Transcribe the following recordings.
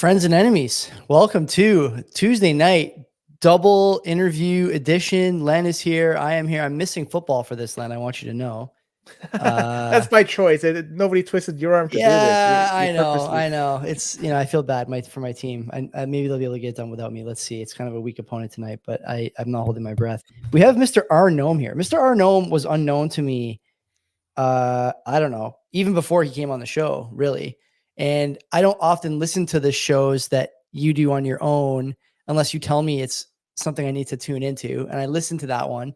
Friends and enemies, welcome to Tuesday night double interview edition. Len is here. I am here. I'm missing football for this, Len. I want you to know. That's my choice. Nobody twisted your arm to do this. Yeah, I know. It's, I feel bad for my team. Maybe they'll be able to get it done without me. Let's see. It's kind of a weak opponent tonight, but I'm not holding my breath. We have MrRGnome here. MrRGnome was unknown to me. I don't know, even before he came on the show, really. And I don't often listen to the shows that you do on your own unless you tell me it's something I need to tune into. And I listened to that one.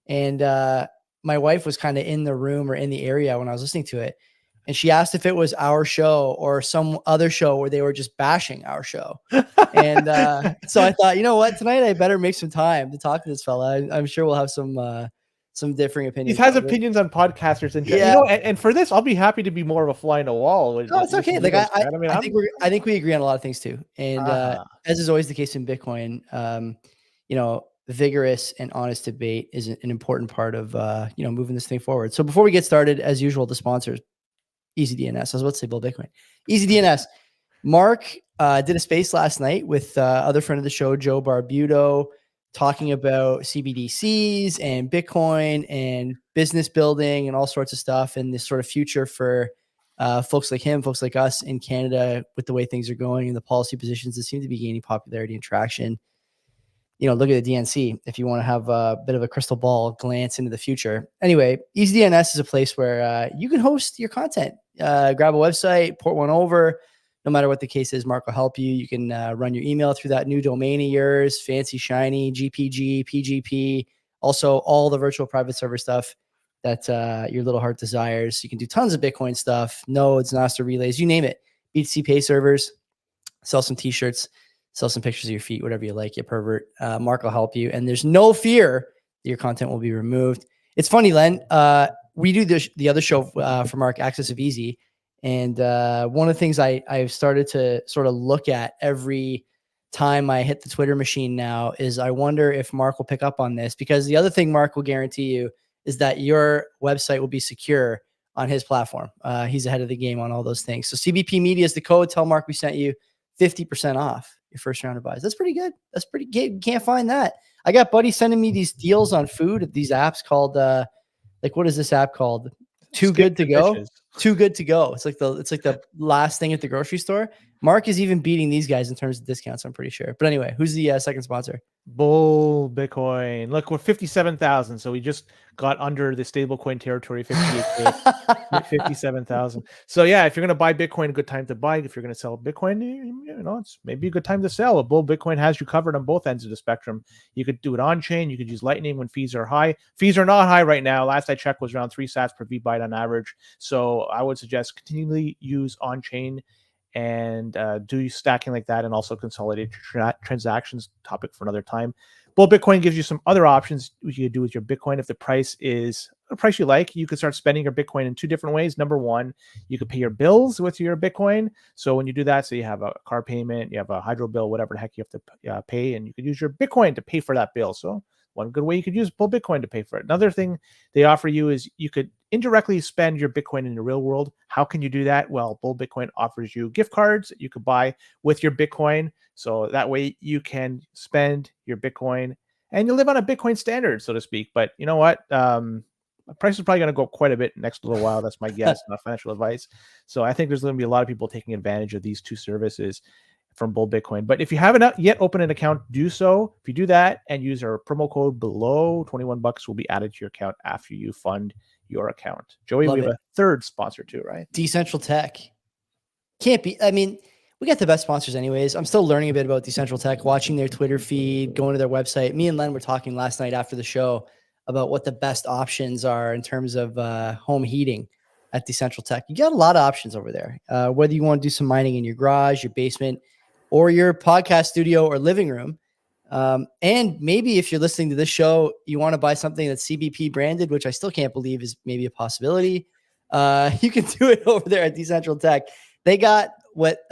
And my wife was kind of in the room or in the area when I was listening to it. And she asked if it was our show or some other show where they were just bashing our show. And so I thought, you know what, tonight I better make some time to talk to this fella. I'm sure we'll have some different opinions. He has opinions on podcasters and and for this, I'll be happy to be more of a fly in the wall. No, it's okay. Like I think we agree on a lot of things too. And as is always the case in Bitcoin, vigorous and honest debate is an important part of moving this thing forward. So before we get started, as usual, the sponsors, EasyDNS. I was about to say Bull Bitcoin. EasyDNS. Mark did a space last night with other friend of the show, Joe Barbudo, talking about CBDCs and Bitcoin and business building and all sorts of stuff and this sort of future for folks like him, folks like us in Canada with the way things are going and the policy positions that seem to be gaining popularity and traction. Look at the DNC if you want to have a bit of a crystal ball glance into the future. Anyway, EasyDNS is a place where you can host your content. Grab a website, port one over. No matter what the case is, Mark will help you. You can run your email through that new domain of yours, fancy, shiny, GPG, PGP, also all the virtual private server stuff that your little heart desires. You can do tons of Bitcoin stuff, nodes, Nostr relays, you name it. BTC Pay servers, sell some t-shirts, sell some pictures of your feet, whatever you like, you pervert. Mark will help you. And there's no fear that your content will be removed. It's funny, Len. We do the other show for Mark, Access of Easy. And one of the things I've started to sort of look at every time I hit the Twitter machine now is I wonder if Mark will pick up on this, because the other thing Mark will guarantee you is that your website will be secure on his platform. He's ahead of the game on all those things. So CBP Media is the code. Tell Mark we sent you 50% off your first round of buys. That's pretty good. That's pretty good. You can't find that. I got buddies sending me these deals on food at these apps called what is this app called? Too Good to Go. Too Good to Go. It's like the last thing at the grocery store. Mark is even beating these guys in terms of discounts, I'm pretty sure. But anyway, who's the second sponsor? Bull Bitcoin. Look, we're 57,000. So we just got under the stablecoin territory, 57,000. So yeah, if you're going to buy Bitcoin, a good time to buy. If you're going to sell Bitcoin, it's maybe a good time to sell. Bull Bitcoin has you covered on both ends of the spectrum. You could do it on chain. You could use Lightning when fees are high. Fees are not high right now. Last I checked was around 3 sats per VByte on average. So I would suggest continually use on chain and do stacking like that, and also consolidate transactions. Topic for another time. Bull Bitcoin gives you some other options you could do with your Bitcoin. If the price is a price you like, you could start spending your Bitcoin in 2 different ways. Number one, you could pay your bills with your Bitcoin. So when you do that, so you have a car payment, you have a hydro bill, whatever the heck you have to pay, and you could use your Bitcoin to pay for that bill. So one good way you could use Bull Bitcoin to pay for it. Another thing they offer you is you could indirectly spend your Bitcoin in the real world. How can you do that? Well, Bull Bitcoin offers you gift cards that you could buy with your Bitcoin. So that way you can spend your Bitcoin and you live on a Bitcoin standard, so to speak. But you know what? Price is probably going to go up quite a bit next little while. That's my guess, not financial advice. So I think there's going to be a lot of people taking advantage of these 2 services from Bull Bitcoin. But if you haven't yet opened an account, do so. If you do that and use our promo code below, $21 will be added to your account after you fund your account. Joey, we have a third sponsor too, right? Decentral Tech. Can't be. I mean, we got the best sponsors anyways. I'm still learning a bit about Decentral Tech, watching their Twitter feed, going to their website. Me and Len were talking last night after the show about what the best options are in terms of home heating at Decentral Tech. You got a lot of options over there. Whether you want to do some mining in your garage, your basement, or your podcast studio or living room. And maybe if you're listening to this show, you want to buy something that's CBP branded, which I still can't believe is maybe a possibility. You can do it over there at Decentral Tech. They got what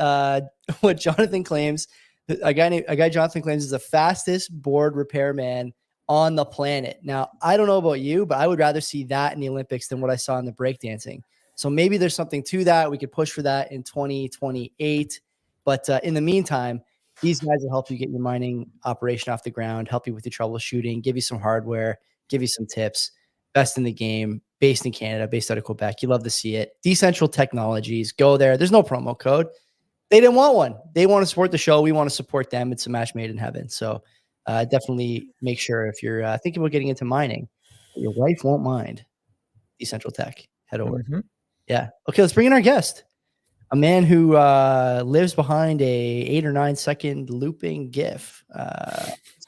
Jonathan claims, a guy Jonathan claims is the fastest board repairman on the planet. Now, I don't know about you, but I would rather see that in the Olympics than what I saw in the breakdancing. So maybe there's something to that. We could push for that in 2028. But in the meantime, these guys will help you get your mining operation off the ground, help you with your troubleshooting, give you some hardware, give you some tips. Best in the game, based in Canada, based out of Quebec. You love to see it. Decentral Technologies. Go there. There's no promo code. They didn't want one. They want to support the show. We want to support them. It's a match made in heaven. So definitely make sure if you're thinking about getting into mining, your wife won't mind. Decentral Tech. Head over. Yeah. Okay, let's bring in our guest. A man who lives behind a 8 or 9 second looping GIF.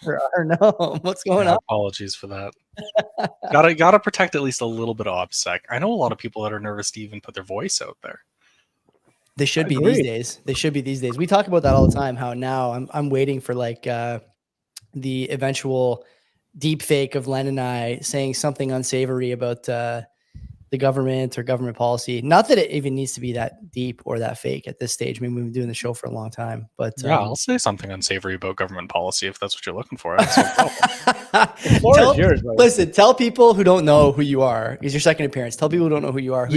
MrRGnome, what's going on? Apologies for that. gotta protect at least a little bit of OPSEC. I know a lot of people that are nervous to even put their voice out there. They should be these days. They should be these days. We talk about that all the time. How now I'm waiting for like the eventual deep fake of Len and I saying something unsavory about the government or government policy. Not that it even needs to be that deep or that fake at this stage. I mean, we've been doing the show for a long time, but yeah, I'll say something unsavory about government policy if that's what you're looking for. Listen, tell people who don't know who you are. It's your second appearance. Tell people who don't know who you are. I'm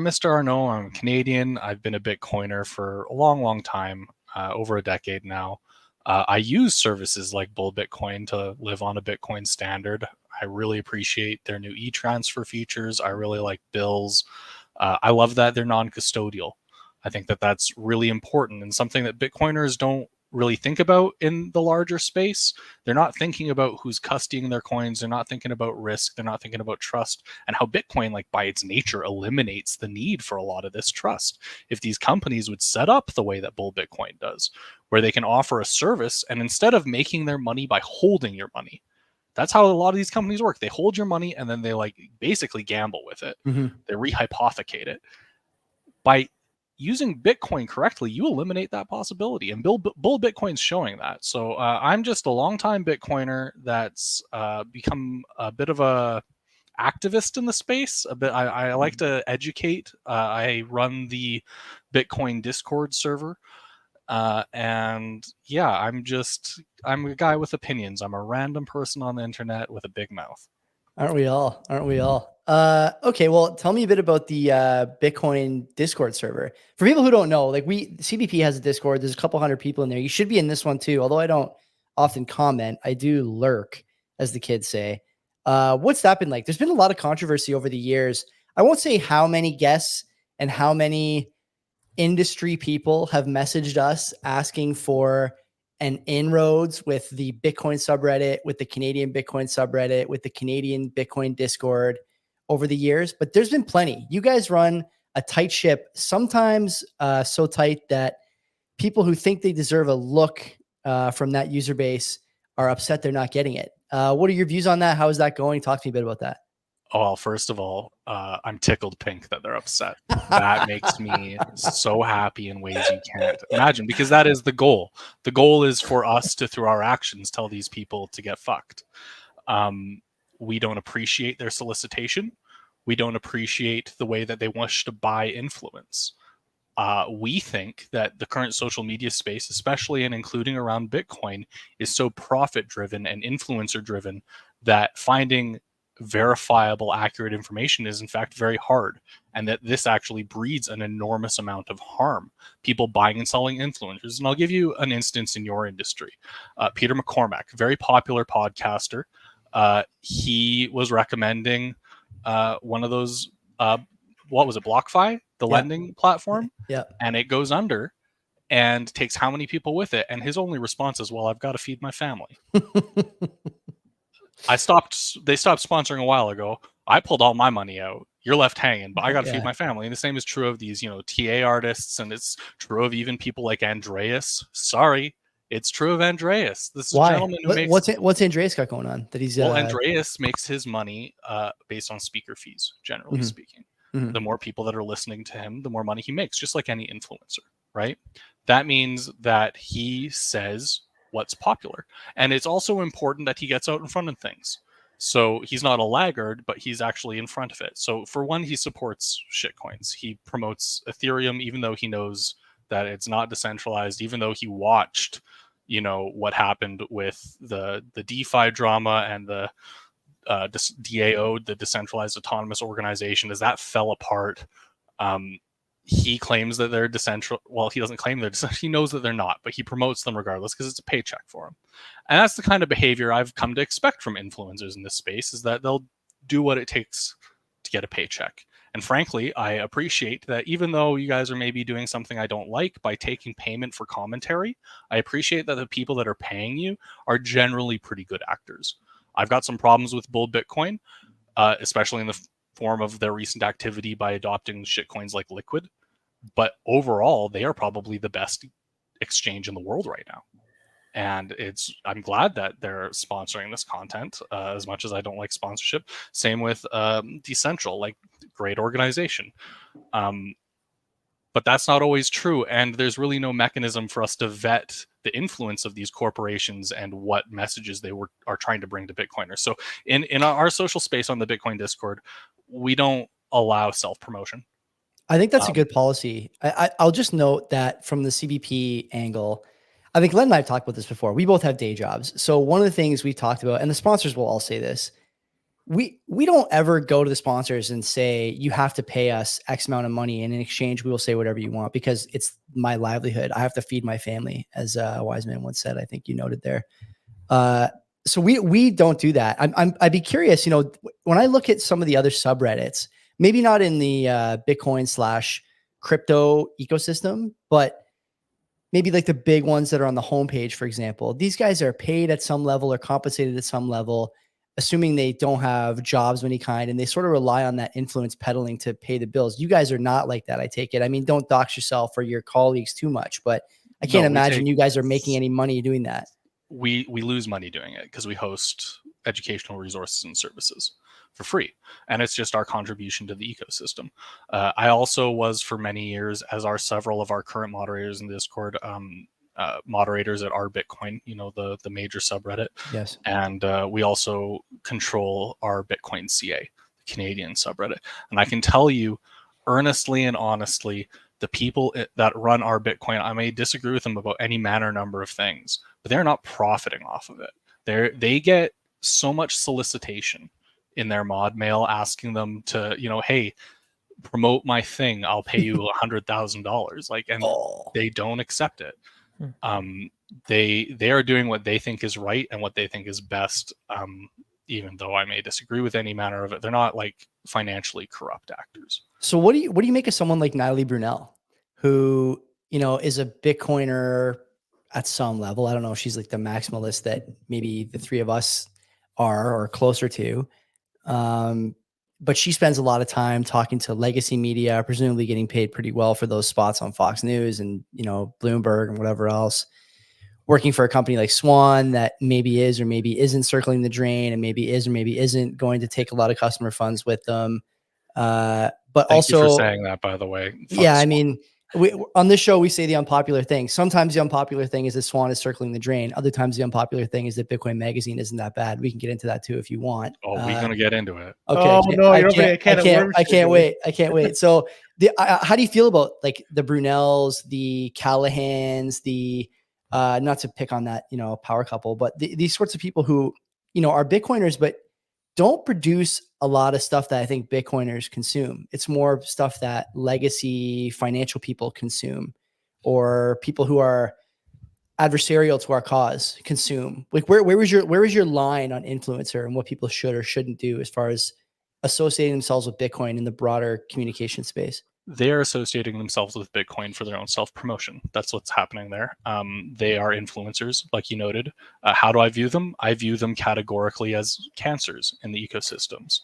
MrRGnome. I'm Canadian. I've been a Bitcoiner for a long time, over a decade now. I use services like Bull Bitcoin to live on a Bitcoin standard. I really appreciate their new e-transfer features. I really like bills. I love that they're non-custodial. I think that that's really important and something that Bitcoiners don't really think about in the larger space. They're not thinking about who's custodying their coins. They're not thinking about risk. They're not thinking about trust and how Bitcoin, like by its nature, eliminates the need for a lot of this trust. If these companies would set up the way that Bull Bitcoin does, where they can offer a service and instead of making their money by holding your money, that's how a lot of these companies work. They hold your money and then they like basically gamble with it. They rehypothecate it. By using Bitcoin correctly, you eliminate that possibility. And Bull Bitcoin's showing that. So I'm just a longtime Bitcoiner that's become a bit of a activist in the space. I like to educate. I run the Bitcoin Discord server. And yeah, I'm a guy with opinions. I'm a random person on the internet with a big mouth. Aren't we all? Okay, well, tell me a bit about the Bitcoin Discord server. For people who don't know, like CBP has a Discord. There's a couple hundred people in there. You should be in this one too. Although I don't often comment, I do lurk, as the kids say. What's that been like? There's been a lot of controversy over the years. I won't say how many guests and how many industry people have messaged us asking for an inroads with the Bitcoin subreddit, with the Canadian Bitcoin subreddit, with the Canadian Bitcoin Discord over the years, but there's been plenty. You guys run a tight ship, sometimes so tight that people who think they deserve a look from that user base are upset they're not getting it. What are your views on that? How is that going? Talk to me a bit about that. Oh, well, first of all, I'm tickled pink that they're upset. That makes me so happy in ways you can't imagine, because that is the goal. The goal is for us to, through our actions, tell these people to get fucked. We don't appreciate their solicitation. We don't appreciate the way that they wish to buy influence. We think that the current social media space, especially and including around Bitcoin, is so profit-driven and influencer-driven that finding verifiable, accurate information is in fact very hard, and that this actually breeds an enormous amount of harm. People buying and selling influencers. And I'll give you an instance in your industry. Peter McCormack, very popular podcaster. He was recommending one of those, what was it, BlockFi, the lending platform? Yeah. And it goes under and takes how many people with it? And his only response is, well, I've got to feed my family. They stopped sponsoring a while ago. I pulled all my money out. You're left hanging, but I got to feed my family. And the same is true of these, TA artists, and it's true of even people like Andreas. Sorry, it's true of Andreas. This is a gentleman who makes... What's Andreas got going on? That he's Well, Andreas makes his money based on speaker fees, generally speaking. The more people that are listening to him, the more money he makes, just like any influencer, right? That means that he says what's popular. And it's also important that he gets out in front of things. So he's not a laggard, but he's actually in front of it. So for one, he supports shitcoins. He promotes Ethereum, even though he knows that it's not decentralized, even though he watched, what happened with the DeFi drama and the DAO, the Decentralized Autonomous Organization, as that fell apart. he claims that they're decentral. Well, he doesn't claim they're decentral. He knows that they're not, but he promotes them regardless because it's a paycheck for him. And that's the kind of behavior I've come to expect from influencers in this space, is that they'll do what it takes to get a paycheck. And frankly, I appreciate that even though you guys are maybe doing something I don't like by taking payment for commentary, I appreciate that the people that are paying you are generally pretty good actors. I've got some problems with Bull Bitcoin, especially in the form of their recent activity by adopting shitcoins like Liquid. But overall, they are probably the best exchange in the world right now. And I'm glad that they're sponsoring this content, as much as I don't like sponsorship. Same with Decentral, like, great organization. But that's not always true. And there's really no mechanism for us to vet the influence of these corporations and what messages they are trying to bring to Bitcoiners. So in our social space on the Bitcoin Discord, we don't allow self-promotion. I think that's a good policy. I'll just note that from the CBP angle, I think Glenn and I have talked about this before. We both have day jobs. So one of the things we talked about, and the sponsors will all say this, we don't ever go to the sponsors and say, you have to pay us X amount of money, and in exchange, we will say whatever you want, because it's my livelihood. I have to feed my family, as a wise man once said. I think you noted there. So we don't do that. I'd be curious, when I look at some of the other subreddits, maybe not in the Bitcoin / crypto ecosystem, but maybe like the big ones that are on the homepage, for example, these guys are paid at some level or compensated at some level, assuming they don't have jobs of any kind, and they sort of rely on that influence peddling to pay the bills. You guys are not like that, I take it. I mean, don't dox yourself or your colleagues too much, but I can't imagine you guys are making any money doing that. We lose money doing it because we host educational resources and services for free, and it's just our contribution to the ecosystem. I also was, for many years, as are several of our current moderators in Discord, moderators at RBitcoin, the major subreddit. Yes. And we also control our Bitcoin CA, the Canadian subreddit. And I can tell you earnestly and honestly, the people that run RBitcoin, I may disagree with them about any manner number of things, but they're not profiting off of it. They get so much solicitation in their mod mail asking them to, hey, promote my thing, I'll pay you $100,000. And they don't accept it. They are doing what they think is right and what they think is best, even though I may disagree with any manner of it. They're not like financially corrupt actors. So what do you make of someone like Natalie Brunell, who is a Bitcoiner at some level? I don't know if she's like the maximalist that maybe the three of us are or closer to, but she spends a lot of time talking to legacy media, presumably getting paid pretty well for those spots on Fox News and Bloomberg and whatever else, working for a company like Swan that maybe is or maybe isn't circling the drain, and maybe is or maybe isn't going to take a lot of customer funds with them. But Thank also, you for saying that, by the way. Yeah, I mean, on this show, we say the unpopular thing. Sometimes the unpopular thing is that Swan is circling the drain. Other times the unpopular thing is that Bitcoin Magazine isn't that bad. We can get into that too if you want. Oh, we're going to get into it. Okay. Oh, no, I can't wait. I can't wait. So how do you feel about like the Brunels, the Callahans, the not to pick on that, power couple, but these sorts of people who, are Bitcoiners, but don't produce a lot of stuff that I think Bitcoiners consume. It's more stuff that legacy financial people consume, or people who are adversarial to our cause consume. Like where is your line on influencer and what people should or shouldn't do as far as associating themselves with Bitcoin in the broader communication space? They are associating themselves with Bitcoin for their own self-promotion. That's what's happening there. They are influencers, like you noted. How do I view them? I view them categorically as cancers in the ecosystems.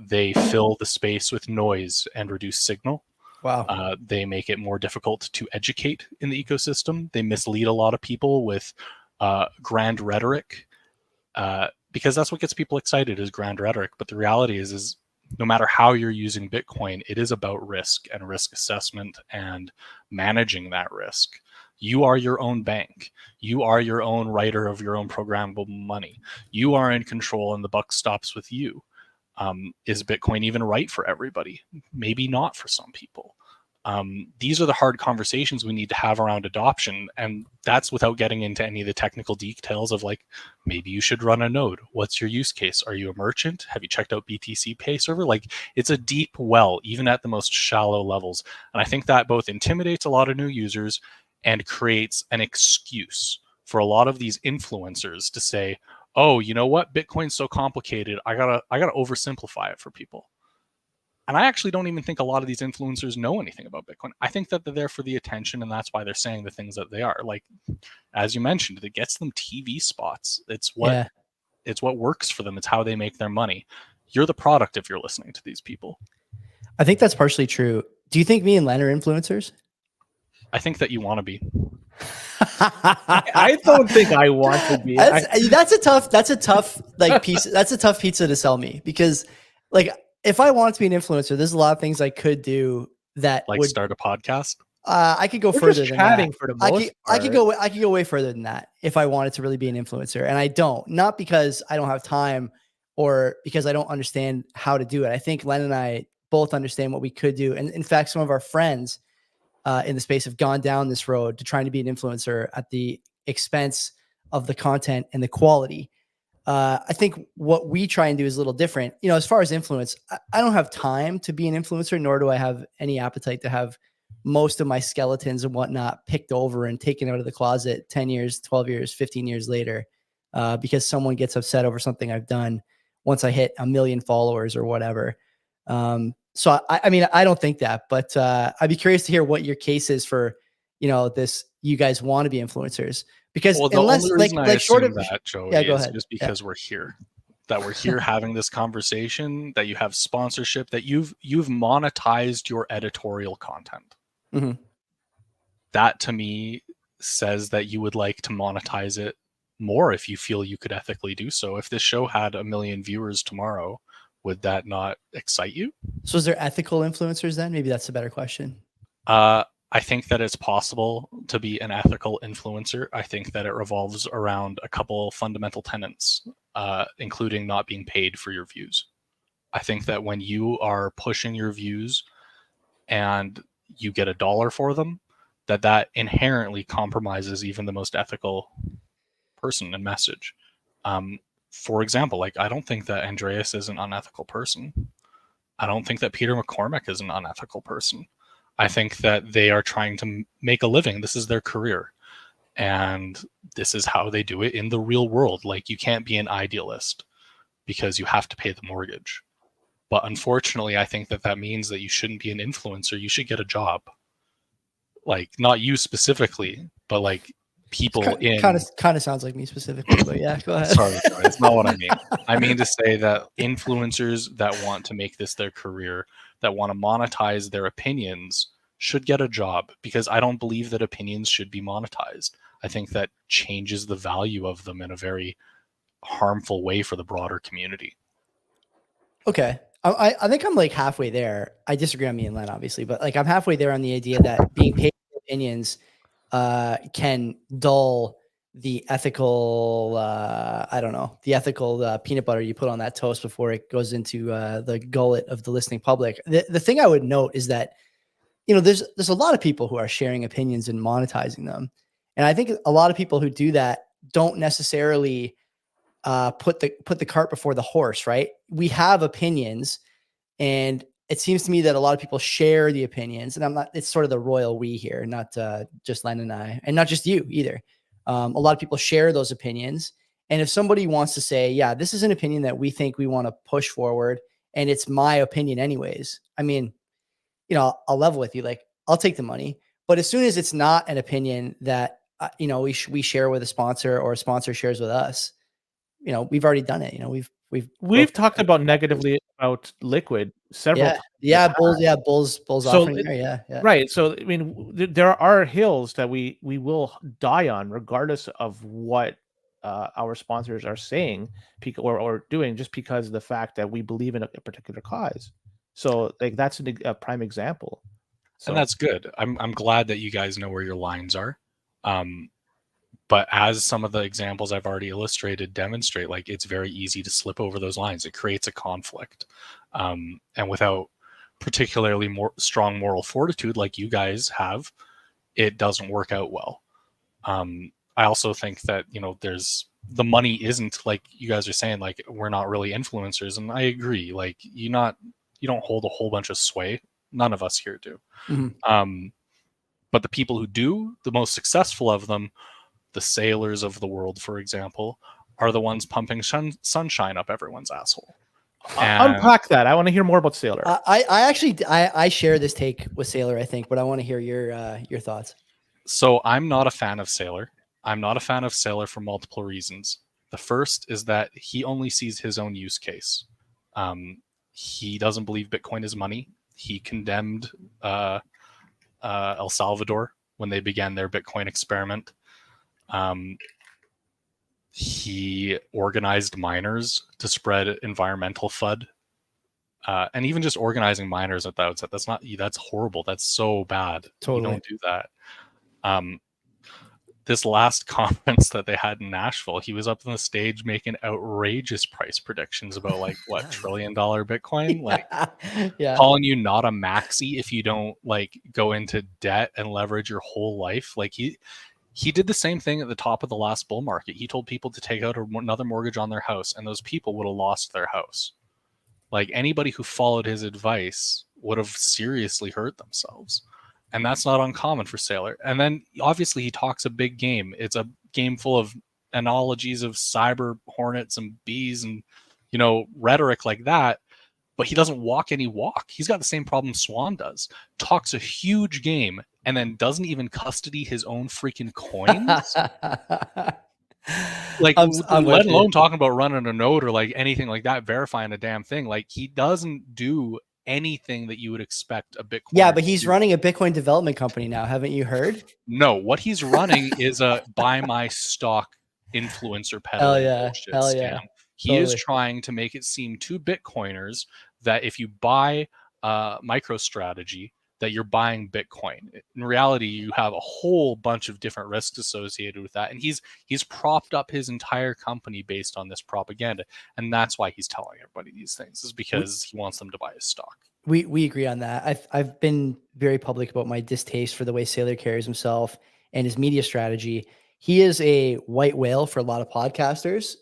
They fill the space with noise and reduce signal. Wow. They make it more difficult to educate in the ecosystem. They mislead a lot of people with grand rhetoric, because that's what gets people excited, is grand rhetoric. But the reality is no matter how you're using Bitcoin, it is about risk and risk assessment and managing that risk. You are your own bank. You are your own writer of your own programmable money. You are in control and the buck stops with you. Is Bitcoin even right for everybody? Maybe not for some people. These are the hard conversations we need to have around adoption. And that's without getting into any of the technical details of like, maybe you should run a node. What's your use case? Are you a merchant? Have you checked out BTC Pay Server? Like, it's a deep well, even at the most shallow levels. And I think that both intimidates a lot of new users and creates an excuse for a lot of these influencers to say, oh, you know what? Bitcoin's so complicated. I gotta oversimplify it for people. And I actually don't even think a lot of these influencers know anything about Bitcoin. I think that they're there for the attention, and that's why they're saying the things that they are. Like, as you mentioned, it gets them TV spots. It's what works for them. It's how they make their money. You're the product if you're listening to these people. I think that's partially true. Do you think me and Len are influencers? I think that you want to be. I don't think I want to be. That's a tough like piece. That's a tough pizza to sell me, because like, if I wanted to be an influencer, there's a lot of things I could do that Like would start a podcast. I could go further than that. For the most I could go way further than that if I wanted to really be an influencer, and I don't. Not because I don't have time or because I don't understand how to do it. I think Len and I both understand what we could do, and in fact, some of our friends in the space have gone down this road to trying to be an influencer at the expense of the content and the quality. I think what we try and do is a little different. You know, as far as influence, I don't have time to be an influencer, nor do I have any appetite to have most of my skeletons and whatnot picked over and taken out of the closet 10 years, 12 years, 15 years later, because someone gets upset over something I've done once I hit 1 million followers or whatever. So I mean, I don't think that, but I'd be curious to hear what your case is for, you know, this, you guys want to be influencers. Because well, the unless only reason like I short assume of that, Joey, yeah, go is ahead. just because we're here. That we're here having this conversation, that you have sponsorship, that you've monetized your editorial content. Mhm. That to me says that you would like to monetize it more if you feel you could ethically do so. If this show had 1 million viewers tomorrow, would that not excite you? So is there ethical influencers then? Maybe that's a better question. I think that it's possible to be an ethical influencer. I think that it revolves around a couple fundamental tenets, including not being paid for your views. I think that when you are pushing your views and you get $1 for them, that inherently compromises even the most ethical person and message. For example, like, I don't think that Andreas is an unethical person. I don't think that Peter McCormack is an unethical person. I think that they are trying to make a living. This is their career. And this is how they do it in the real world. Like, you can't be an idealist because you have to pay the mortgage. But unfortunately, I think that means that you shouldn't be an influencer. You should get a job. Like, not you specifically, but like people kind of sounds like me specifically, but yeah, go ahead. Sorry, it's not what I mean. I mean to say that influencers that want to make this their career, that want to monetize their opinions, should get a job, because I don't believe that opinions should be monetized. I think that changes the value of them in a very harmful way for the broader community. Okay. I think I'm like halfway there. I disagree on me and Len, obviously, but like I'm halfway there on the idea that being paid for opinions can dull the ethical, I don't know, the ethical peanut butter you put on that toast before it goes into the gullet of the listening public. The thing I would note is that, you know, there's a lot of people who are sharing opinions and monetizing them. And I think a lot of people who do that don't necessarily put the cart before the horse, right? We have opinions, and it seems to me that a lot of people share the opinions, and it's sort of the royal we here, not just Len and I, and not just you either. A lot of people share those opinions. And if somebody wants to say, yeah, this is an opinion that we think we want to push forward, and it's my opinion anyways, I mean, you know, I'll level with you. Like, I'll take the money. But as soon as it's not an opinion that, you know, we share with a sponsor, or a sponsor shares with us, you know, we've already done it. You know, we've talked about negatively about Liquid several times. Bulls So offering there. Yeah. Right. So, I mean, there are hills that we will die on, regardless of what our sponsors are saying or doing, just because of the fact that we believe in a particular cause. So, like, that's a prime example. So, and that's good. I'm glad that you guys know where your lines are. But as some of the examples I've already illustrated demonstrate, like, it's very easy to slip over those lines. It creates a conflict. And without particularly strong moral fortitude like you guys have, it doesn't work out well. I also think that, you know, there's the money isn't like you guys are saying, like we're not really influencers, and I agree. Like you don't hold a whole bunch of sway. None of us here do. Mhm. But the people who do, the most successful of them, the sailors of the world, for example, are the ones pumping sunshine up everyone's asshole. And Unpack that. I want to hear more about Sailor. I actually I share this take with Sailor, I think, but I want to hear your thoughts. so I'm not a fan of Sailor. I'm not a fan of Sailor for multiple reasons. The first is that he only sees his own use case. He doesn't believe Bitcoin is money. He condemned El Salvador when they began their Bitcoin experiment. He organized miners to spread environmental FUD. And even just organizing miners at the outset, that's horrible. That's so bad. Totally. You don't do that. This last conference that they had in Nashville, he was up on the stage making outrageous price predictions about like what $1 trillion Bitcoin, like Yeah. calling you not a maxi if you don't like go into debt and leverage your whole life. Like he did the same thing at the top of the last bull market. He told people to take out another mortgage on their house, and those people would have lost their house. Like anybody who followed his advice would have seriously hurt themselves. And that's not uncommon for Sailor. And then obviously he talks a big game. It's a game full of analogies of cyber hornets and bees and, you know, rhetoric like that. But he doesn't walk any walk. He's got the same problem Swan does. Talks a huge game and then doesn't even custody his own freaking coins. Like, I'm let with you. alone talking about running a node or like anything like that, verifying a damn thing. Like he doesn't do anything that you would expect a Bitcoin. Yeah, but he's running a Bitcoin development company now. Haven't you heard? No, what he's running is a buy my stock influencer peddling bullshit scam. He is trying to make it seem to Bitcoiners that if you buy MicroStrategy, that you're buying Bitcoin. In reality, you have a whole bunch of different risks associated with that. And he's propped up his entire company based on this propaganda. And that's why he's telling everybody these things, is because he wants them to buy his stock. We agree on that. I've been very public about my distaste for the way Sailor carries himself and his media strategy. He is a white whale for a lot of podcasters.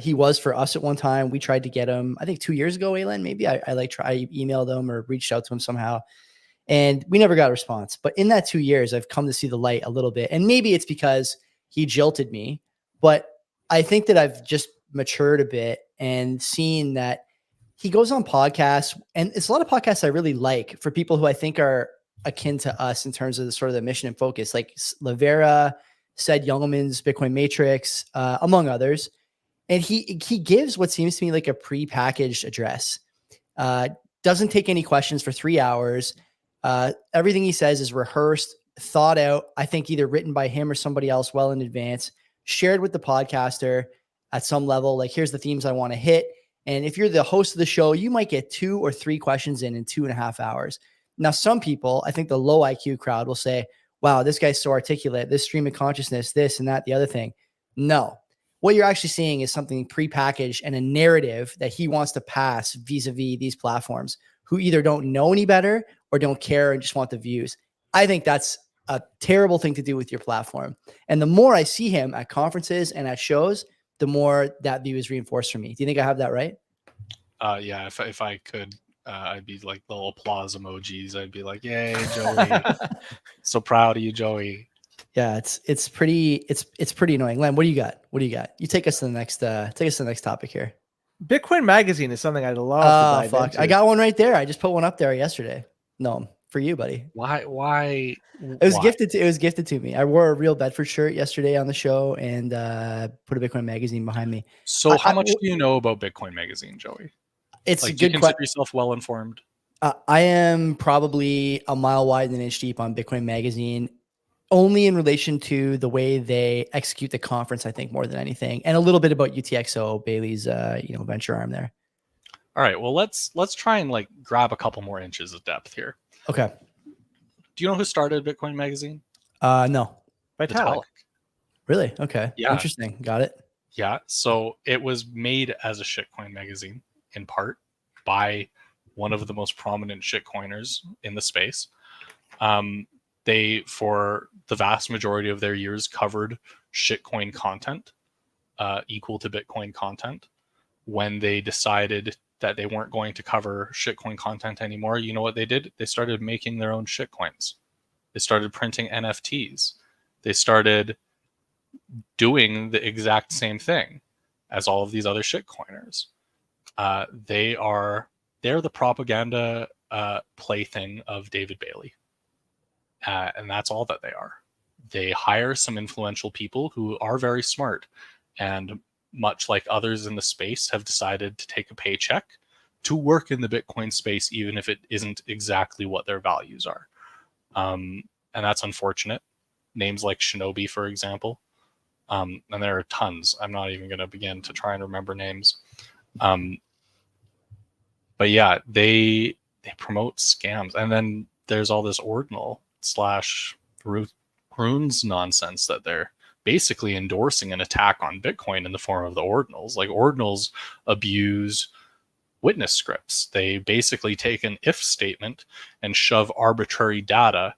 He was for us at one time. We tried to get him, I think 2 years ago, Alan, maybe I emailed him or reached out to him somehow. And we never got a response. But in that 2 years, I've come to see the light a little bit. And maybe it's because he jilted me, but I think that I've just matured a bit and seen that he goes on podcasts, and it's a lot of podcasts I really like for people who I think are akin to us in terms of the sort of the mission and focus, like Lavera, Said Youngleman's Bitcoin Matrix, among others. And he gives what seems to me like a prepackaged address. Doesn't take any questions for 3 hours. Everything he says is rehearsed, thought out, I think either written by him or somebody else well in advance, shared with the podcaster at some level, like here's the themes I want to hit. And if you're the host of the show, you might get 2 or 3 questions in 2.5 hours. Now, some people, I think the low IQ crowd will say, wow, this guy's so articulate, this stream of consciousness, this and that, the other thing. No, what you're actually seeing is something prepackaged and a narrative that he wants to pass vis-a-vis these platforms who either don't know any better or don't care and just want the views. I think that's a terrible thing to do with your platform. And the more I see him at conferences and at shows, the more that view is reinforced for me. Do you think I have that right? Yeah, if I could, I'd be like the little applause emojis. I'd be like, yay, Joey. So proud of you, Joey. Yeah, it's pretty annoying. Len, what do you got? You take us to the next topic here. Bitcoin Magazine is something I'd love to dive into. I got one right there. I just put one up there yesterday. No, for you, buddy. Why? It was gifted to me. I wore a Real Bedford shirt yesterday on the show and put a Bitcoin Magazine behind me. So how much do you know about Bitcoin Magazine, Joey? It's like, a good do you consider yourself well informed? I am probably a mile wide and an inch deep on Bitcoin Magazine, only in relation to the way they execute the conference, I think, more than anything, and a little bit about UTXO, Bailey's venture arm there. All right, well let's try and like grab a couple more inches of depth here. Okay. Do you know who started Bitcoin Magazine? No. Vitalik. Really? Okay. Yeah. Interesting. Got it. Yeah. So it was made as a shitcoin magazine in part by one of the most prominent shitcoiners in the space. They, for the vast majority of their years, covered shitcoin content equal to Bitcoin content. When they decided that they weren't going to cover shitcoin content anymore, you know what they did? They started making their own shitcoins. They started printing NFTs. They started doing the exact same thing as all of these other shitcoiners. They're the propaganda plaything of David Bailey. And that's all that they are. They hire some influential people who are very smart, and much like others in the space, have decided to take a paycheck to work in the Bitcoin space, even if it isn't exactly what their values are. And that's unfortunate. Names like Shinobi, for example. And there are tons. I'm not even going to begin to try and remember names. But yeah, they promote scams. And then there's all this ordinal / runes nonsense that they're basically endorsing an attack on Bitcoin in the form of the ordinals. Like, ordinals abuse witness scripts. They basically take an if statement and shove arbitrary data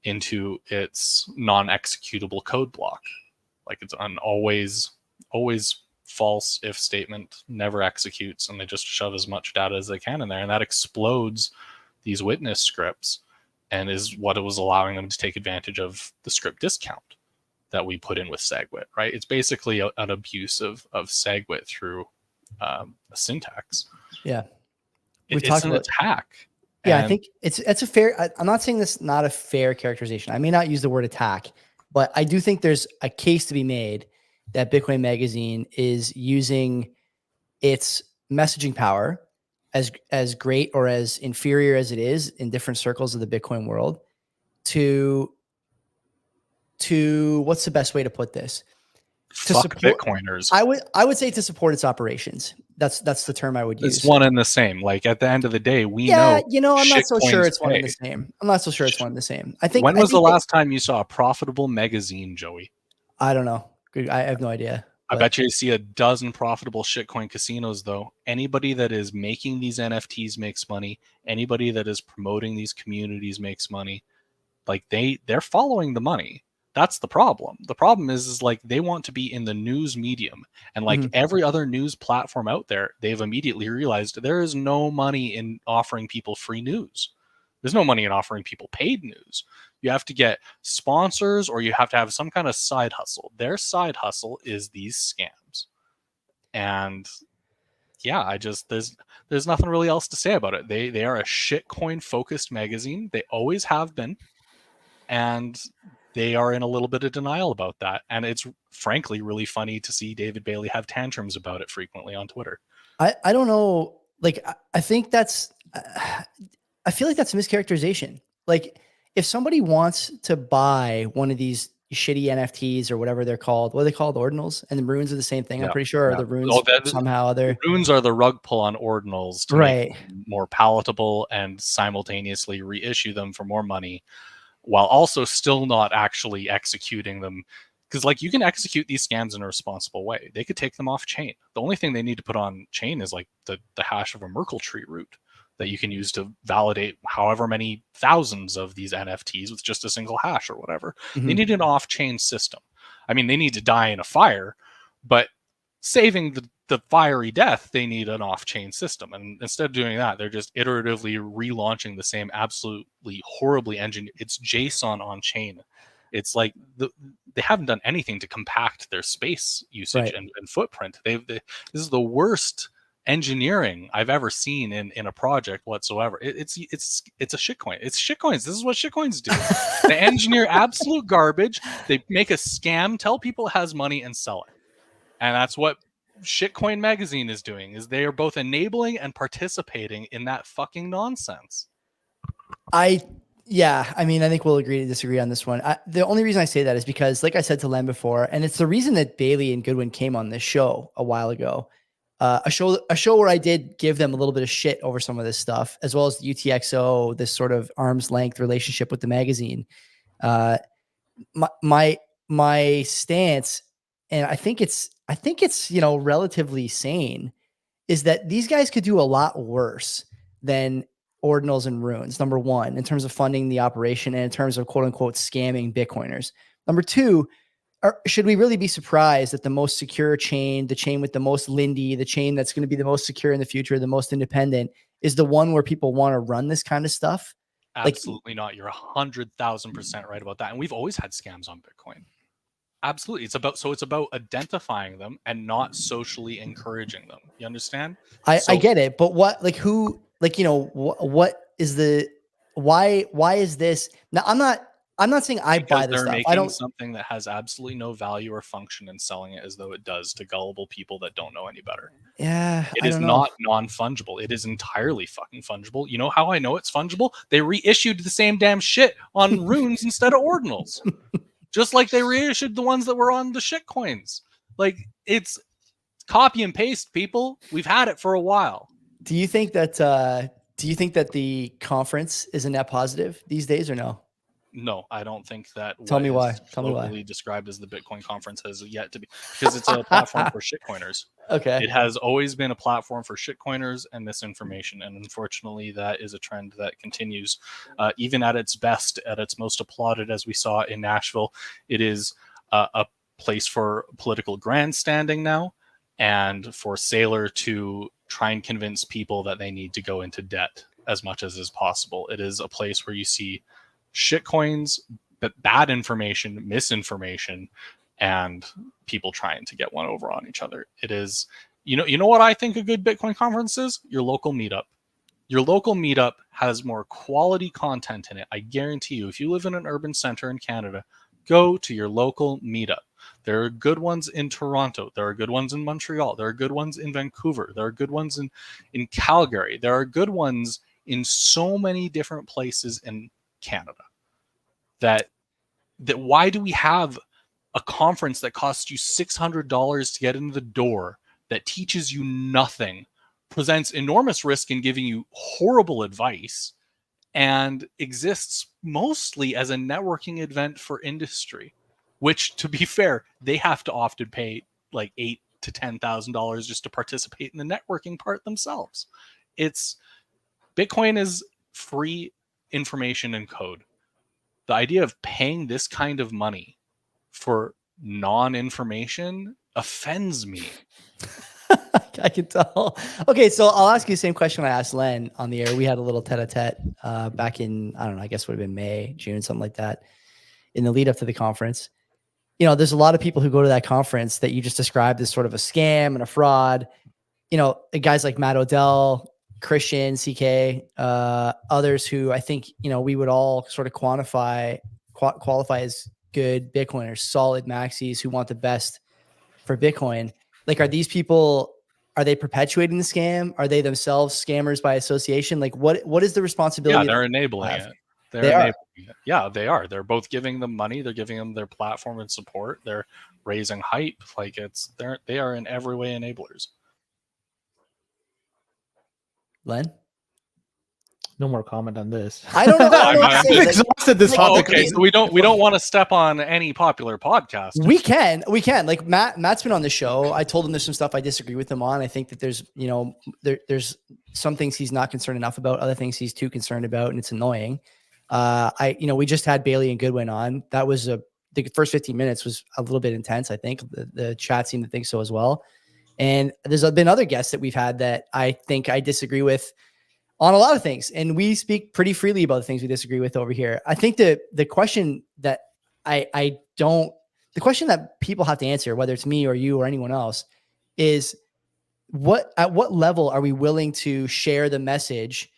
into its non-executable code block. Like, it's an always false if statement, never executes, and they just shove as much data as they can in there, and that explodes these witness scripts, and is what it was allowing them to take advantage of the script discount that we put in with SegWit, right? It's basically an abuse of SegWit through a syntax. Yeah. It's an attack. Yeah, I think it's a fair, I'm not saying this not a fair characterization. I may not use the word attack, but I do think there's a case to be made that Bitcoin Magazine is using its messaging power, as great or as inferior as it is in different circles of the Bitcoin world, to what's the best way to put this? Fuck support Bitcoiners. I would say to support its operations. That's the term I would use. It's one and the same. Like, at the end of the day, we know. You know, I'm not so sure shitcoins it's one and the same. I'm not so sure it's one and the same. I think. When was the last time you saw a profitable magazine, Joey? I don't know. I have no idea. I bet you see a dozen profitable shitcoin casinos, though. Anybody that is making these NFTs makes money. Anybody that is promoting these communities makes money. Like, they're following the money. That's the problem. The problem is like, they want to be in the news medium, and like every other news platform out there, they've immediately realized there is no money in offering people free news. There's no money in offering people paid news. You have to get sponsors, or you have to have some kind of side hustle. Their side hustle is these scams. And yeah, there's nothing really else to say about it. They are a shitcoin focused magazine. They always have been. And they are in a little bit of denial about that. And it's frankly really funny to see David Bailey have tantrums about it frequently on Twitter. I don't know. Like, I think that's, I feel like that's a mischaracterization. Like, if somebody wants to buy one of these shitty NFTs or whatever they're called, what are they called? Ordinals? And the runes are the same thing. I'm pretty sure. Or the runes somehow other. Runes are the rug pull on ordinals to make them more palatable and simultaneously reissue them for more money, while also still not actually executing them. Because, like, you can execute these scams in a responsible way. They could take them off chain. The only thing they need to put on chain is like the hash of a Merkle tree root that you can use to validate however many thousands of these NFTs with just a single hash or whatever. They need an off-chain system. I mean, they need to die in a fire, but saving the fiery death, they need an off-chain system. And instead of doing that, they're just iteratively relaunching the same absolutely horribly engineered. It's JSON on chain. It's like they haven't done anything to compact their space usage and footprint. This is the worst engineering I've ever seen in a project whatsoever. It's a shitcoin. It's shitcoins. This is what shitcoins do. They engineer absolute garbage. They make a scam, tell people it has money, and sell it. And that's what Shitcoin Magazine is doing, is they are both enabling and participating in that fucking nonsense. I mean, I think we'll agree to disagree on this one. The only reason I say that is because, like I said to Len before, and it's the reason that Bailey and Goodwin came on this show a while ago, a show where I did give them a little bit of shit over some of this stuff, as well as the UTXO, this sort of arm's length relationship with the magazine. My stance, and I think it's relatively sane, is that these guys could do a lot worse than ordinals and runes. Number one, in terms of funding the operation and in terms of quote unquote scamming Bitcoiners. Number two, should we really be surprised that the most secure chain, the chain with the most Lindy, the chain that's going to be the most secure in the future, the most independent, is the one where people want to run this kind of stuff? Absolutely not. You're 100,000% right about that. And we've always had scams on Bitcoin. Absolutely. It's about identifying them and not socially encouraging them. You understand? I get it, but what is the why is this? Now I'm not saying I buy this they're stuff. making something that has absolutely no value or function and selling it as though it does to gullible people that don't know any better. Yeah, it is not non-fungible. It is entirely fucking fungible. You know how I know it's fungible? They reissued the same damn shit on runes instead of ordinals. Just like they reissued the ones that were on the shit coins. Like, it's copy and paste, people. We've had it for a while. Do you think that the conference is a net positive these days or no? No, I don't think that. Tell me why. Locally described as the Bitcoin conference has yet to be, because it's a platform for shitcoiners. Okay. It has always been a platform for shitcoiners and misinformation, and unfortunately, that is a trend that continues. Even at its best, at its most applauded, as we saw in Nashville, it is a place for political grandstanding now, and for Saylor to try and convince people that they need to go into debt as much as is possible. It is a place where you see shitcoins, but bad information, misinformation, and people trying to get one over on each other. It is, you know what I think a good Bitcoin conference is? Your local meetup. Your local meetup has more quality content in it. I guarantee you, if you live in an urban center in Canada, go to your local meetup. There are good ones in Toronto. There are good ones in Montreal. There are good ones in Vancouver. There are good ones in Calgary. There are good ones in so many different places in Canada. That why do we have a conference that costs you $600 to get into the door, that teaches you nothing, presents enormous risk in giving you horrible advice, and exists mostly as a networking event for industry, which, to be fair, they have to often pay like $8,000 to $10,000 just to participate in the networking part themselves. Bitcoin is free information and code. The idea of paying this kind of money for non-information offends me. I can tell. Okay, so I'll ask you the same question I asked Len on the air. We had a little tete-a-tete back in, I don't know, I guess it would have been May, June, something like that, in the lead up to the conference. There's a lot of people who go to that conference that you just described as sort of a scam and a fraud. Guys like Matt Odell, Christian, CK, others who I think, we would all sort of qualify as good Bitcoiners, solid maxis who want the best for Bitcoin. Like, are these people, are they perpetuating the scam? Are they themselves scammers by association? Like, what is the responsibility? Yeah, they're enabling it. Yeah, they are. They're both giving them money. They're giving them their platform and support. They're raising hype. Like, they are in every way enablers. Len? No more comment on this. I don't know. I've exhausted this topic. Okay, so we don't want to step on any popular podcast. We can. Like, Matt's been on the show. I told him there's some stuff I disagree with him on. I think that there's there's some things he's not concerned enough about, other things he's too concerned about, and it's annoying. We just had Bailey and Goodwin on. That was the first 15 minutes was a little bit intense. I think the chat seemed to think so as well. And there's been other guests that we've had that I think I disagree with on a lot of things. And we speak pretty freely about the things we disagree with over here. I think the question that the question that people have to answer, whether it's me or you or anyone else, is at what level are we willing to share the message,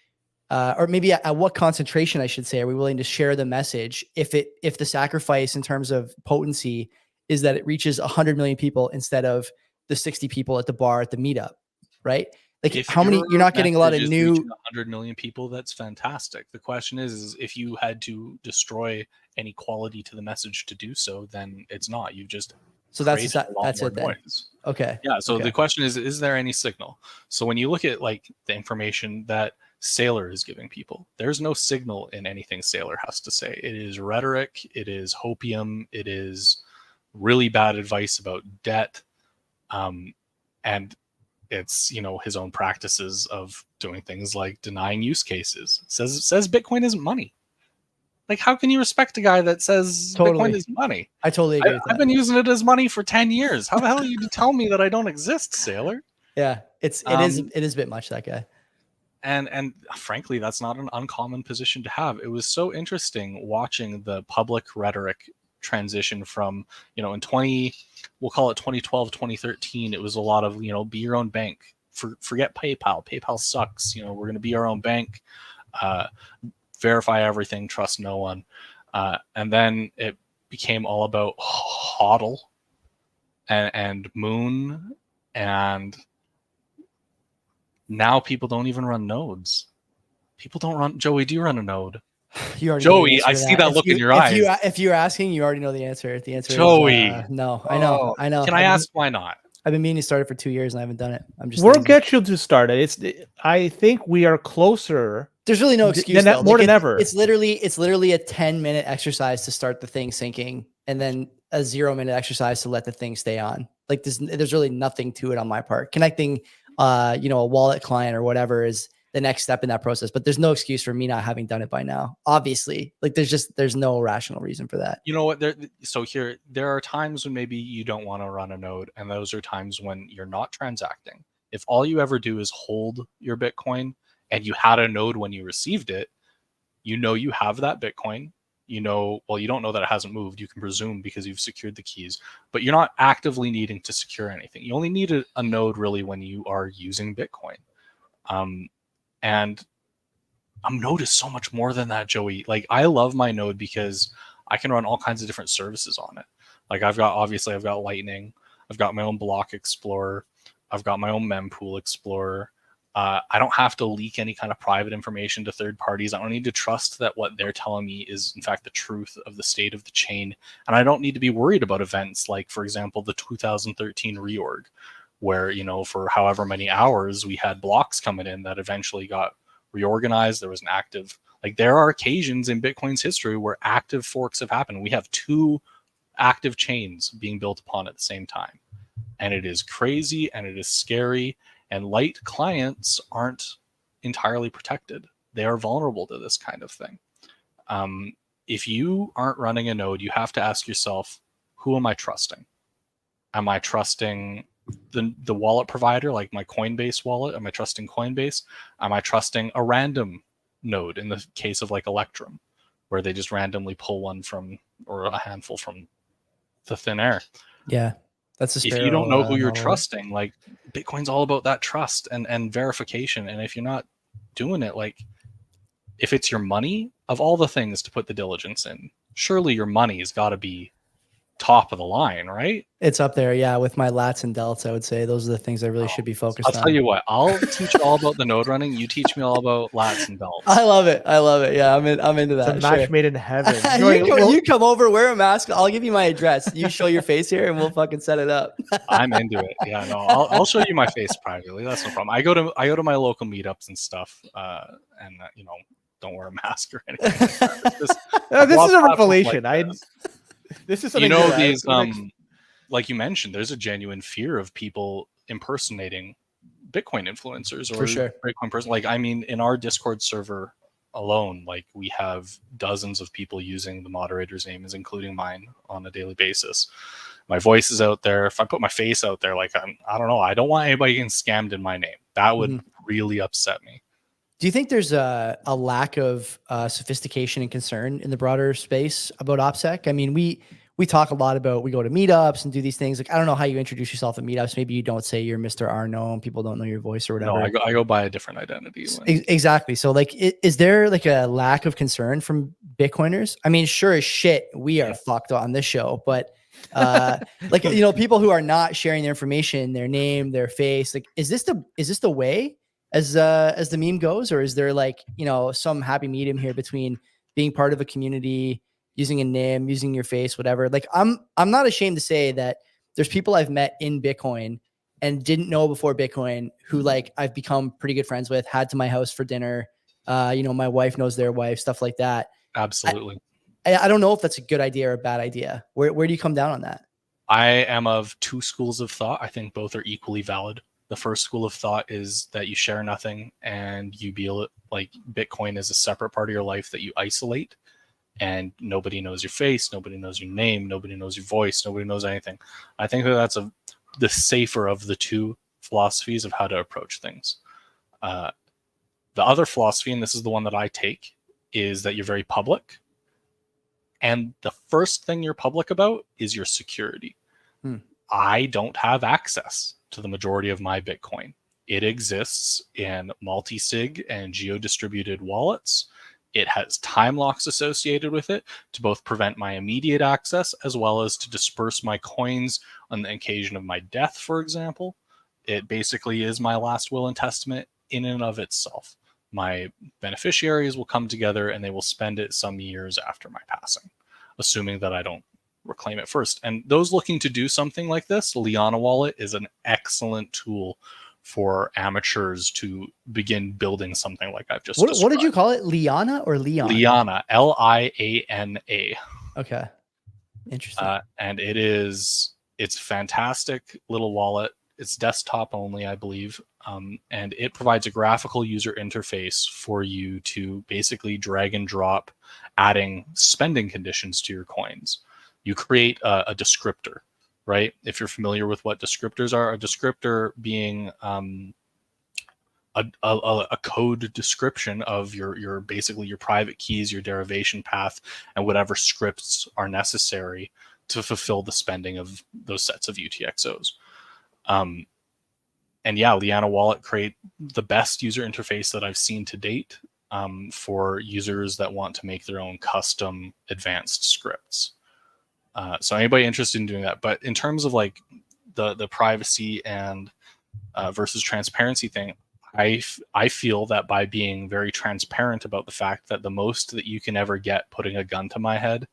or maybe at what concentration, I should say, are we willing to share the message if the sacrifice in terms of potency is that it reaches 100 million people instead of the 60 people at the bar at the meetup, right? Like, how many? You're not getting a lot of new 100 million people. That's fantastic. The question is if you had to destroy any quality to the message to do so, then it's not. You just that's it then. Okay. Yeah. So the question is there any signal? So when you look at like the information that Saylor is giving people, there's no signal in anything Saylor has to say. It is rhetoric. It is hopium. It is really bad advice about debt. And It's, you know, his own practices of doing things like denying use cases. Says Bitcoin isn't money. Like, how can you respect a guy that says Totally. Bitcoin is money? I totally agree with I've that. been using it as money for 10 years. How the hell are you to tell me that I don't exist, sailor? Yeah, it is a bit much, that guy. And frankly, that's not an uncommon position to have. It was so interesting watching the public rhetoric transition from, you know, we'll call it 2012, 2013. It was a lot of, you know, be your own bank. Forget PayPal. PayPal sucks. You know, we're going to be our own bank. Verify everything, trust no one. And then it became all about HODL and Moon, and now people don't even run nodes. People don't run. Joey, do you run a node? You already Joey, I see that look in your eyes. If you're asking, you already know the answer. The answer Joey. is no. I know. Can I ask why not? I've been meaning to start it for 2 years and I haven't done it. I'm just. We'll lazy. get you to start it. I think we are closer. There's really no excuse. More than ever. It's literally a 10-minute exercise to start the thing syncing, and then a 0-minute exercise to let the thing stay on. Like there's really nothing to it on my part. Connecting, a wallet client or whatever is the next step in that process. But there's no excuse for me not having done it by now. Obviously, like there's no rational reason for that. You know what? There are times when maybe you don't want to run a node, and those are times when you're not transacting. If all you ever do is hold your Bitcoin, and you had a node when you received it, you know you have that Bitcoin. You know, well, you don't know that it hasn't moved. You can presume because you've secured the keys, but you're not actively needing to secure anything. You only need a node really when you are using Bitcoin. And a node is so much more than that, Joey. Like, I love my node because I can run all kinds of different services on it. Like, I've got Lightning. I've got my own block explorer. I've got my own mempool explorer. I don't have to leak any kind of private information to third parties. I don't need to trust that what they're telling me is, in fact, the truth of the state of the chain. And I don't need to be worried about events like, for example, the 2013 reorg, where, you know, for however many hours we had blocks coming in that eventually got reorganized. There was an active, like, there are occasions in Bitcoin's history where active forks have happened. We have 2 active chains being built upon at the same time. And it is crazy and it is scary. And light clients aren't entirely protected. They are vulnerable to this kind of thing. If you aren't running a node, you have to ask yourself, who am I trusting? Am I trusting the wallet provider, like my Coinbase wallet? Am I trusting Coinbase? Am I trusting a random node in the case of like Electrum, where they just randomly pull one from, or a handful from the thin air? Yeah. That's if you don't know who you're trusting, like, Bitcoin's all about that trust and verification. And if you're not doing it, like, if it's your money, of all the things to put the diligence in, surely your money has got to be top of the line, right? It's up there, yeah. With my lats and delts, I would say those are the things I really should be focused on. I'll tell you what, I'll teach you all about the node running. You teach me all about lats and delts. I love it. Yeah, I'm into that. It's a match made in heaven. You come over, wear a mask. I'll give you my address. You show your face here, and we'll fucking set it up. I'm into it. Yeah, no, I'll show you my face privately. That's no problem. I go to my local meetups and stuff, and you know, don't wear a mask or anything like that. This is a revelation. This is something, you know, these like you mentioned, there's a genuine fear of people impersonating Bitcoin influencers or Bitcoin person. Like, I mean, in our Discord server alone, like, we have dozens of people using the moderator's names, including mine, on a daily basis. My voice is out there. If I put my face out there, like, I don't know, I don't want anybody getting scammed in my name. That would really upset me. Do you think there's a lack of sophistication and concern in the broader space about OPSEC? I mean, we talk a lot about, we go to meetups and do these things. Like, I don't know how you introduce yourself at meetups. Maybe you don't say you're MrRGnome. People don't know your voice or whatever. No, I go by a different identity. Exactly. So, like, is there like a lack of concern from Bitcoiners? I mean, sure as shit, we are fucked on this show, but like, you know, people who are not sharing their information, their name, their face, like, is this the way as the meme goes, or is there, like, you know, some happy medium here between being part of a community, using a name, using your face, whatever? Like, I'm not ashamed to say that there's people I've met in Bitcoin and didn't know before Bitcoin who, like, I've become pretty good friends with, had to my house for dinner. You know, my wife knows their wife, stuff like that. Absolutely. I don't know if that's a good idea or a bad idea. Where do you come down on that? I am of 2 schools of thought. I think both are equally valid. The first school of thought is that you share nothing and you be like Bitcoin is a separate part of your life that you isolate, and nobody knows your face, nobody knows your name, nobody knows your voice, nobody knows anything. I think that that's the safer of the two philosophies of how to approach things. The other philosophy, and this is the one that I take, is that you're very public. And the first thing you're public about is your security. I don't have access to the majority of my Bitcoin. It exists in multi-sig and geo-distributed wallets. It has time locks associated with it to both prevent my immediate access as well as to disperse my coins on the occasion of my death, for example. It basically is my last will and testament in and of itself. My beneficiaries will come together and they will spend it some years after my passing, assuming that I don't reclaim it first. And those looking to do something like this, Liana Wallet is an excellent tool for amateurs to begin building something like I've just described. What did you call it? Liana or Leon? Liana, Liana. Okay. Interesting. And it's a fantastic little wallet. It's desktop only, I believe. And it provides a graphical user interface for you to basically drag and drop, adding spending conditions to your coins. You create a descriptor, right? If you're familiar with what descriptors are, a descriptor being a code description of your basically your private keys, your derivation path, and whatever scripts are necessary to fulfill the spending of those sets of UTXOs. And yeah, Liana Wallet create the best user interface that I've seen to date for users that want to make their own custom advanced scripts. So anybody interested in doing that. But in terms of like the privacy and versus transparency thing, I feel that by being very transparent about the fact that the most that you can ever get putting a gun to my head,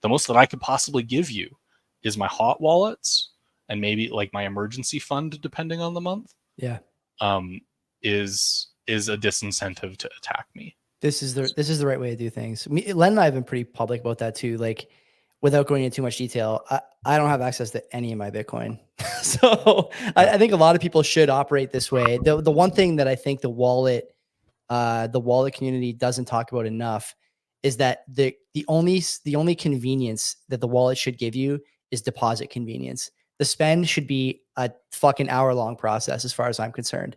the most that I could possibly give you is my hot wallets and maybe like my emergency fund, depending on the month. Yeah. Is a disincentive to attack me. This is the right way to do things. Len and I have been pretty public about that too. Like, without going into too much detail, I don't have access to any of my Bitcoin. So I think a lot of people should operate this way. The one thing that I think the wallet community doesn't talk about enough is that the only convenience that the wallet should give you is deposit convenience. The spend should be a fucking hour-long process as far as I'm concerned.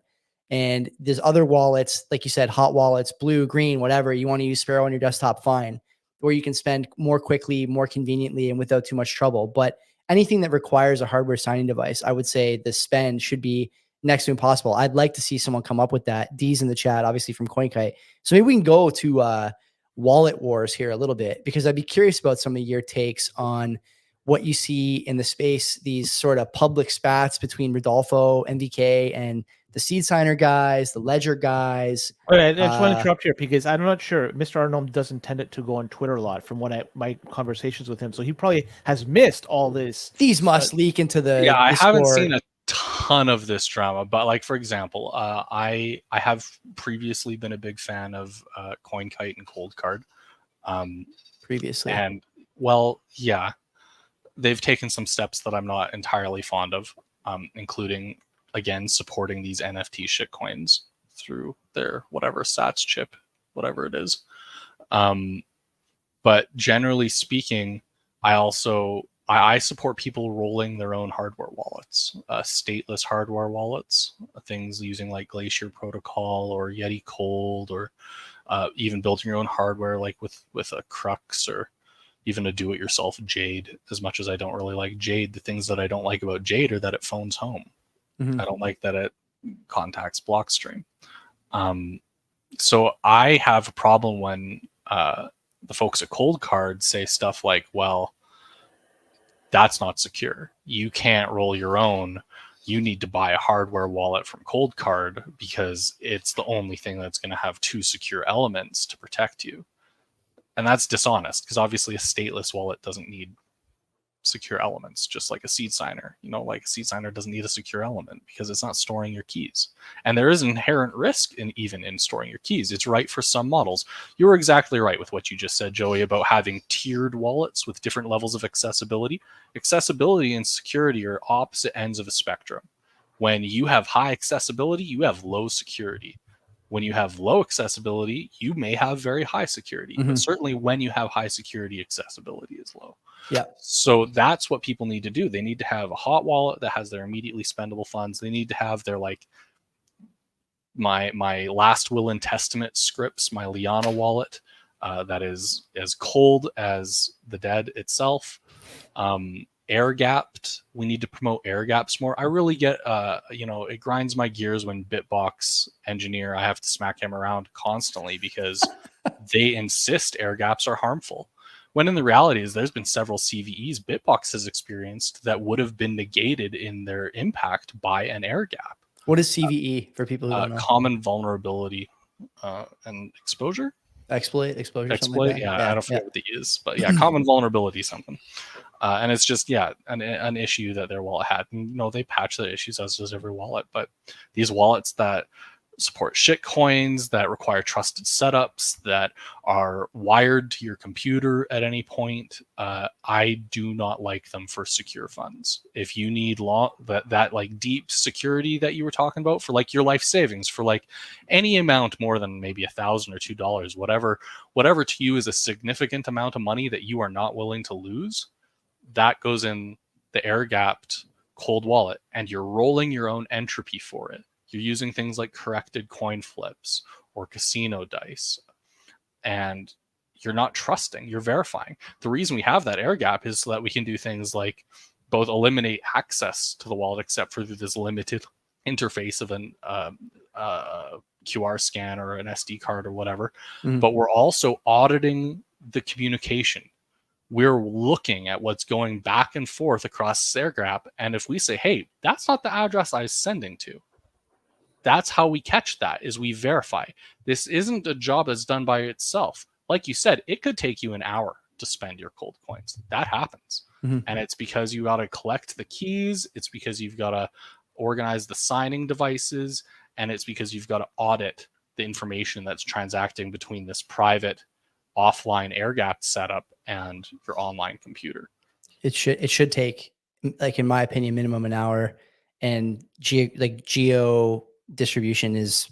And there's other wallets, like you said, hot wallets, blue, green, whatever. You want to use Sparrow on your desktop, fine. Where you can spend more quickly, more conveniently, and without too much trouble. But anything that requires a hardware signing device, I would say the spend should be next to impossible. I'd like to see someone come up with that. D's in the chat, obviously from CoinKite. So maybe we can go to wallet wars here a little bit, because I'd be curious about some of your takes on what you see in the space, these sort of public spats between Rodolfo, MVK, and the seed signer guys, the ledger guys. Okay, I just want to interrupt here because I'm not sure. MrRGnome doesn't tend to go on Twitter a lot from my conversations with him. So he probably has missed all this. These must leak into the Yeah, I haven't Discord. seen a ton of this drama, but like, for example, I have previously been a big fan of CoinKite and Coldcard. Previously. And well, yeah, they've taken some steps that I'm not entirely fond of, including, again, supporting these NFT shitcoins through their whatever sats chip, whatever it is. But generally speaking, I support people rolling their own hardware wallets, stateless hardware wallets, things using like Glacier Protocol or Yeti Cold, or even building your own hardware like with a Crux, or even a do-it-yourself Jade. As much as I don't really like Jade, the things that I don't like about Jade are that it phones home. Mm-hmm. I don't like that it contacts Blockstream. So I have a problem when the folks at Coldcard say stuff like, well, that's not secure. You can't roll your own. You need to buy a hardware wallet from Coldcard because it's the only thing that's going to have 2 secure elements to protect you. And that's dishonest, because obviously a stateless wallet doesn't need secure elements, just like a seed signer. You know, like a seed signer doesn't need a secure element because it's not storing your keys. And there is inherent risk even in storing your keys. It's right for some models. You were exactly right with what you just said, Joey, about having tiered wallets with different levels of accessibility. Accessibility and security are opposite ends of a spectrum. When you have high accessibility, you have low security. When you have low accessibility, you may have very high security, but certainly when you have high security, accessibility is low. Yeah. So that's what people need to do. They need to have a hot wallet that has their immediately spendable funds. They need to have their like my last will and testament scripts, my Liana wallet that is as cold as the dead itself. Air gapped. We need to promote air gaps more. I really get, it grinds my gears when Bitbox engineer, I have to smack him around constantly because they insist air gaps are harmful. When in the reality is there's been several CVEs Bitbox has experienced that would have been negated in their impact by an air gap. What is CVE for people who don't know? Common vulnerability and exposure. Exploit. Like yeah, I don't forget what the is, but yeah, common vulnerability something. And it's just an issue that their wallet had. And, they patch their issues as does every wallet. But these wallets that support shitcoins, that require trusted setups, that are wired to your computer at any point, I do not like them for secure funds. If you need that like deep security that you were talking about for like your life savings, for like any amount more than maybe $1,000 or $2, whatever to you is a significant amount of money that you are not willing to lose, that goes in the air-gapped cold wallet, and you're rolling your own entropy for it. You're using things like corrected coin flips or casino dice, and you're not trusting, you're verifying. The reason we have that air gap is so that we can do things like both eliminate access to the wallet except for this limited interface of an QR scan or an SD card or whatever, but we're also auditing the communication. We're looking at what's going back and forth across this air gap, and if we say, hey, that's not the address I was sending to, that's how we catch that, is we verify. This isn't a job that's done by itself. Like you said, it could take you an hour to spend your cold coins. That happens. And it's because you got to collect the keys. It's because you've got to organize the signing devices. And it's because you've got to audit the information that's transacting between this private offline air-gapped setup and your online computer. It should take, like, in my opinion, minimum an hour. And geo distribution is,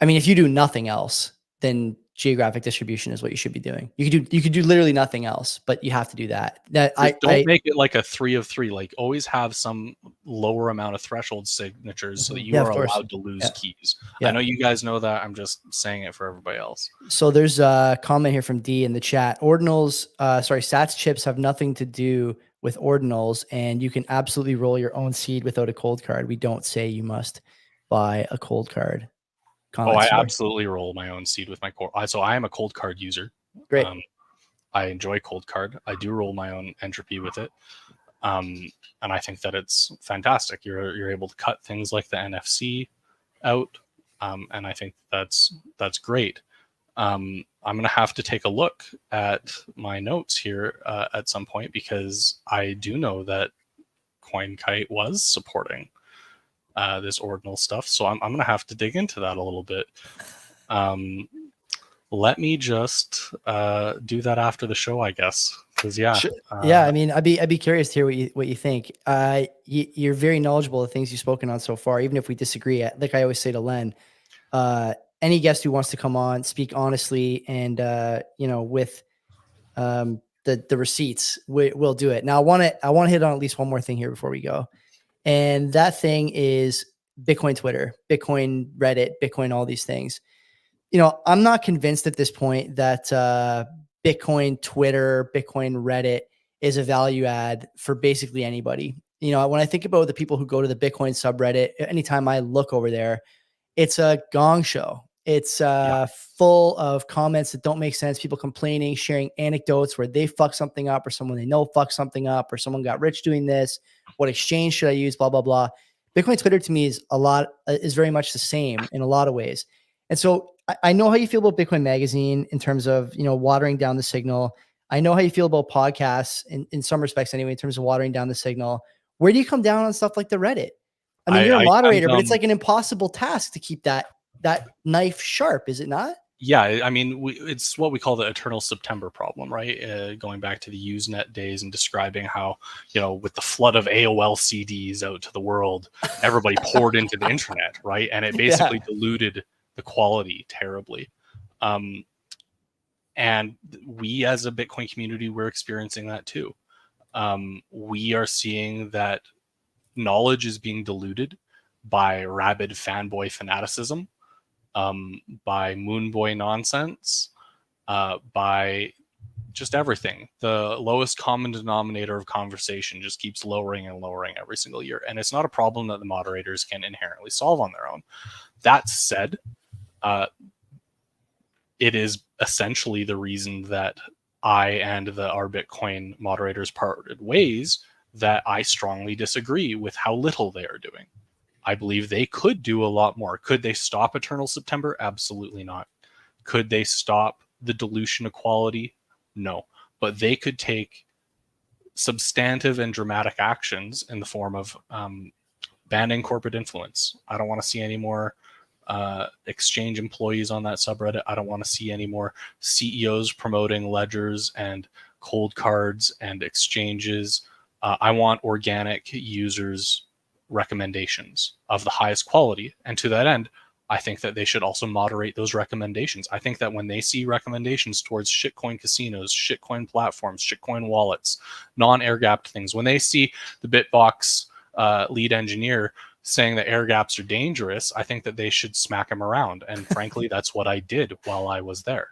I mean, if you do nothing else, then geographic distribution is what you should be doing. You could do literally nothing else, but you have to do that. Don't make it like a 3 of 3. Like, always have some lower amount of threshold signatures so that you are allowed to lose keys. I know you guys know that. I'm just saying it for everybody else. So there's a comment here from D in the chat. Sats chips have nothing to do with ordinals, and you can absolutely roll your own seed without a cold card. We don't say you must buy a cold card. I absolutely roll my own seed with my core. So I am a cold card user. Great. I enjoy cold card. I do roll my own entropy with it. And I think that it's fantastic. You're able to cut things like the NFC out. And I think that's great. I'm going to have to take a look at my notes here at some point, because I do know that CoinKite was supporting this ordinal stuff. So I'm going to have to dig into that a little bit. Let me just do that after the show, I guess. Because I mean, I'd be curious to hear what you think. You're very knowledgeable of things you've spoken on so far, even if we disagree. Like I always say to Len, any guest who wants to come on, speak honestly, and with the receipts, we'll do it. Now, I want to hit on at least one more thing here before we go. And that thing is Bitcoin Twitter, Bitcoin Reddit, Bitcoin, all these things. I'm not convinced at this point that Bitcoin Twitter, Bitcoin Reddit is a value add for basically anybody. When I think about the people who go to the Bitcoin subreddit, anytime I look over there, it's a gong show. It's full of comments that don't make sense. People complaining, sharing anecdotes where they fuck something up, or someone they know fucked something up, or someone got rich doing this. What exchange should I use? Blah, blah, blah. Bitcoin Twitter to me is very much the same in a lot of ways. And so I know how you feel about Bitcoin Magazine in terms of, watering down the signal. I know how you feel about podcasts in some respects anyway, in terms of watering down the signal. Where do you come down on stuff like the Reddit? I mean, you're a moderator, but it's like an impossible task to keep that knife sharp, is it not? Yeah, I mean, it's what we call the eternal September problem, right? Going back to the Usenet days and describing how, with the flood of AOL CDs out to the world, everybody poured into the internet, right? And it basically diluted the quality terribly. And we as a Bitcoin community, we're experiencing that too. We are seeing that knowledge is being diluted by rabid fanboy fanaticism, by moonboy nonsense, by just everything. The lowest common denominator of conversation just keeps lowering and lowering every single year. And it's not a problem that the moderators can inherently solve on their own. That said, it is essentially the reason that I and the RBitcoin moderators parted ways, that I strongly disagree with how little they are doing. I believe they could do a lot more. Could they stop Eternal September? Absolutely not. Could they stop the dilution of quality? No. But they could take substantive and dramatic actions in the form of banning corporate influence. I don't want to see any more exchange employees on that subreddit. I don't want to see any more CEOs promoting ledgers and cold cards and exchanges. I want organic users' recommendations of the highest quality. And to that end, I think that they should also moderate those recommendations. I think that when they see recommendations towards shitcoin casinos, shitcoin platforms, shitcoin wallets, non-air-gapped things, when they see the Bitbox lead engineer saying that air gaps are dangerous, I think that they should smack him around. And frankly, that's what I did while I was there.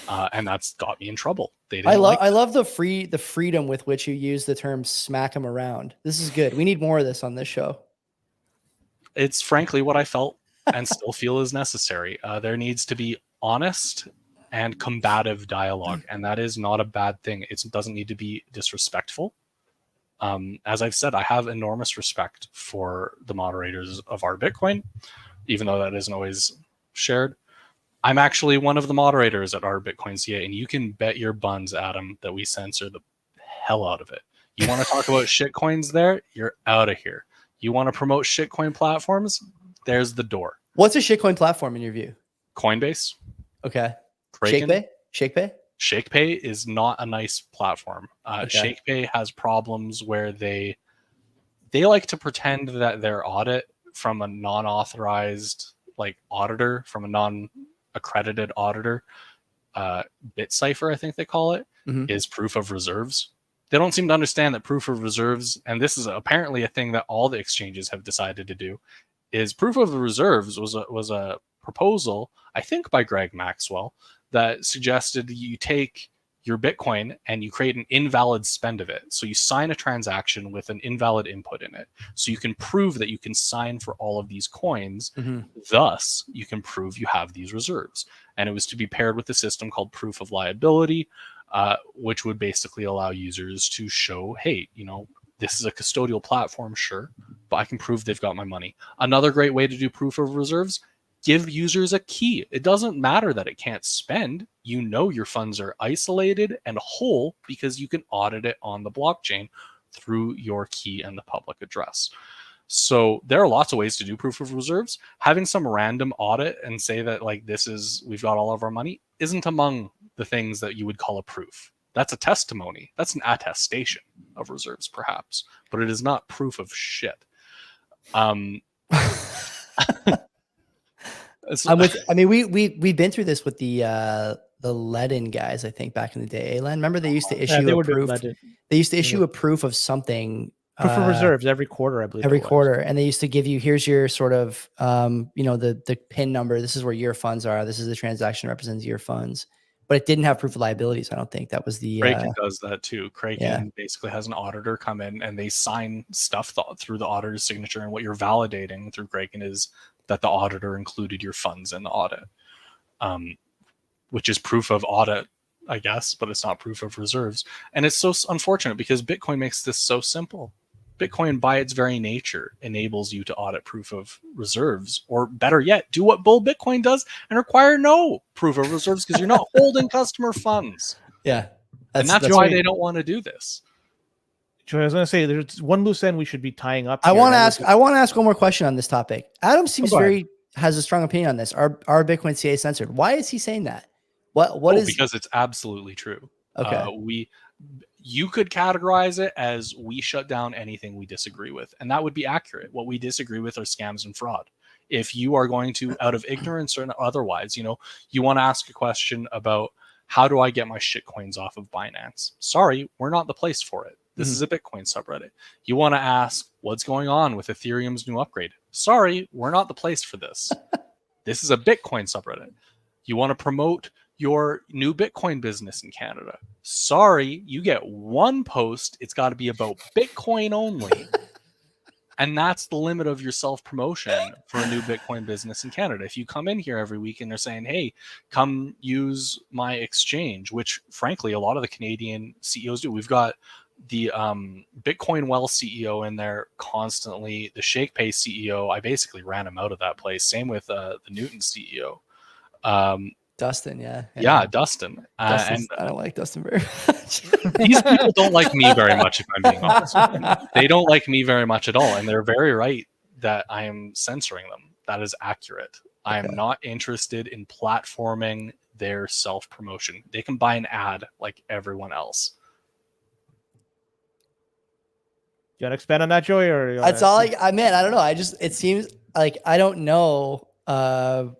And that's got me in trouble. I love the freedom with which you use the term smack him around. This is good. We need more of this on this show. It's frankly what I felt and still feel is necessary. There needs to be honest and combative dialogue. And that is not a bad thing. It doesn't need to be disrespectful. As I've said, I have enormous respect for the moderators of RBitcoin, even though that isn't always shared. I'm actually one of the moderators at RBitcoin.ca, and you can bet your buns, Adam, that we censor the hell out of it. You want to talk about shitcoins there? You're out of here. You want to promote shitcoin platforms? There's the door. What's a shitcoin platform in your view? Coinbase. Okay. Kraken. ShakePay? ShakePay is not a nice platform. ShakePay has problems where they like to pretend that their audit from a non-authorized auditor, from a non-accredited auditor, BitCipher, I think they call it, is proof of reserves. They don't seem to understand that proof of reserves, and this is apparently a thing that all the exchanges have decided to do, is proof of reserves was a proposal, I think by Greg Maxwell, that suggested you take your Bitcoin and you create an invalid spend of it. So you sign a transaction with an invalid input in it. So you can prove that you can sign for all of these coins. Thus, you can prove you have these reserves. And it was to be paired with a system called proof of liability, which would basically allow users to show, hey, this is a custodial platform, sure, but I can prove they've got my money. Another great way to do proof of reserves, give users a key. It doesn't matter that it can't spend. Your funds are isolated and whole because you can audit it on the blockchain through your key and the public address. So there are lots of ways to do proof of reserves. Having some random audit and say that we've got all of our money isn't among the things that you would call a proof. That's a testimony. That's an attestation of reserves, perhaps, but it is not proof of shit. We've been through this with the Ledin guys, I think, back in the day. Len, remember they used to issue a proof. They used to issue a proof of something. Proof of reserves every quarter, I believe. Every quarter, and they used to give you, here's your sort of the PIN number. This is where your funds are. This is the transaction represents your funds. But it didn't have proof of liabilities. I don't think that was the. Kraken does that too. Kraken basically has an auditor come in and they sign stuff through the auditor's signature, and what you're validating through Kraken is that the auditor included your funds in the audit, which is proof of audit, I guess, but it's not proof of reserves. And it's so unfortunate because Bitcoin makes this so simple. Bitcoin, by its very nature, enables you to audit proof of reserves, or better yet, do what Bull Bitcoin does and require no proof of reserves because you're not holding customer funds. Yeah. That's why they don't want to do this. I was going to say, there's one loose end we should be tying up. I want to ask one more question on this topic. Adam seems has a strong opinion on this. Are Bitcoin CA censored? Why is he saying that? What is? Because it's absolutely true. Okay. You could categorize it as we shut down anything we disagree with, and that would be accurate. What we disagree with are scams and fraud. If you are going to, out of ignorance or otherwise, you want to ask a question about how do I get my shit coins off of Binance? Sorry, we're not the place for it. This is a Bitcoin subreddit. You want to ask what's going on with Ethereum's new upgrade? Sorry, we're not the place for this. This is a Bitcoin subreddit. You want to promote your new Bitcoin business in Canada? Sorry, you get one post. It's got to be about Bitcoin only. And that's the limit of your self-promotion for a new Bitcoin business in Canada. If you come in here every week and they're saying, hey, come use my exchange, which frankly, a lot of the Canadian CEOs do. We've got the Bitcoin Well CEO in there constantly. The ShakePay CEO, I basically ran him out of that place. Same with the Newton CEO. Dustin, yeah. Dustin. And I don't like Dustin very much. These people don't like me very much, if I'm being honest. They don't like me very much at all, and they're very right that I am censoring them. That is accurate. I am not interested in platforming their self-promotion. They can buy an ad like everyone else. You want to expand on that, Joey? Or that's all I meant. I don't know. It seems like I don't know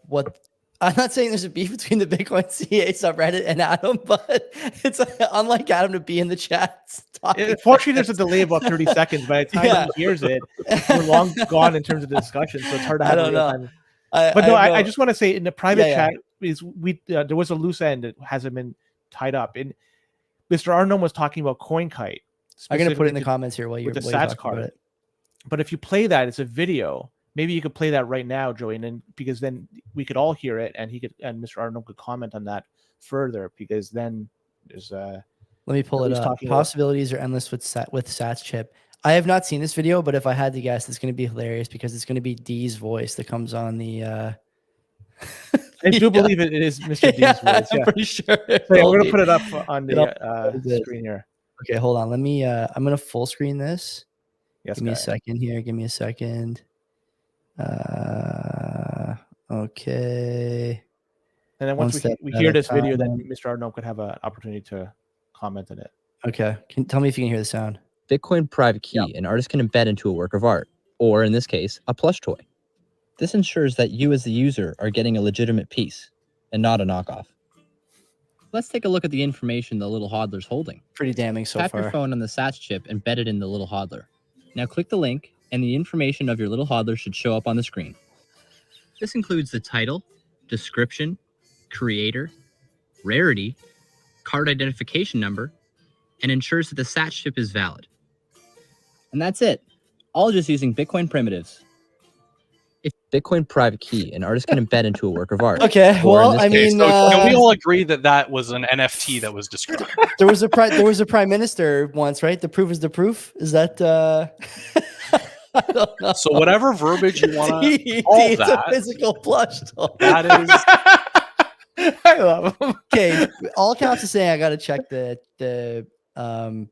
what. I'm not saying there's a beef between the Bitcoin CA subreddit and Adam, but it's unlike Adam to be in the chat. Unfortunately, there's a delay of about 30 seconds. By the time he hears it, we're long gone in terms of the discussion, so it's hard to have a real time. I just want to say in the private chat there was a loose end that hasn't been tied up. And MrRGnome was talking about CoinKite. I'm going to put it in the comments here while you're talking about it. But if you play that, it's a video. Maybe you could play that right now, Joey, and then because then we could all hear it, and MrRGnome could comment on that further. Because then there's let me pull it up. Possibilities are endless with Sats Chip. I have not seen this video, but if I had to guess, it's going to be hilarious because it's going to be D's voice that comes on the. I do believe it is Mr. D's voice. I'm pretty sure. So we're going to put it up on the screen here. Okay, hold on. Let me. I'm going to full screen this. Yes. Give me a second here. Give me a second. Okay. And then once we hear this video, then MrRGnome could have an opportunity to comment on it. Okay. Tell me if you can hear the sound. Bitcoin private key, an artist can embed into a work of art, or in this case, a plush toy. This ensures that you as the user are getting a legitimate piece and not a knockoff. Let's take a look at the information the little hodler's holding. Pretty damning so far. Tap your phone on the Sats chip embedded in the little hodler. Now click the link and the information of your little hodler should show up on the screen. This includes the title, description, creator, rarity, card identification number, and ensures that the Sats chip is valid. And that's it, all just using Bitcoin primitives. If Bitcoin private key, an artist can embed into a work of art. Okay, well, I mean, can we all agree that that was an NFT that was described? There was a prime minister once, right? The proof is the proof. Is that? I don't know. So whatever verbiage you want to call it's that, a physical plush toy. That is. I love him. Okay, all counts to saying I got to check the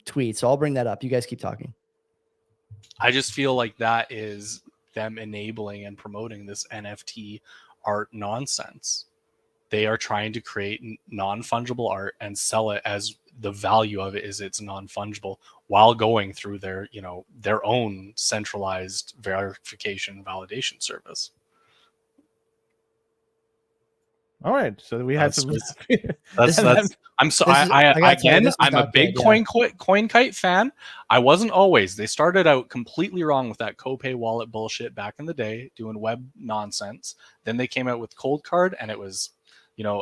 tweet, so I'll bring that up. You guys keep talking. I just feel like that is them enabling and promoting this NFT art nonsense. They are trying to create non-fungible art and sell it as the value of it is it's non-fungible while going through their, their own centralized verification validation service. All right, so we had some. I'm a big CoinKite fan. I wasn't always. They started out completely wrong with that Copay wallet bullshit back in the day, doing web nonsense. Then they came out with Cold Card, and it was,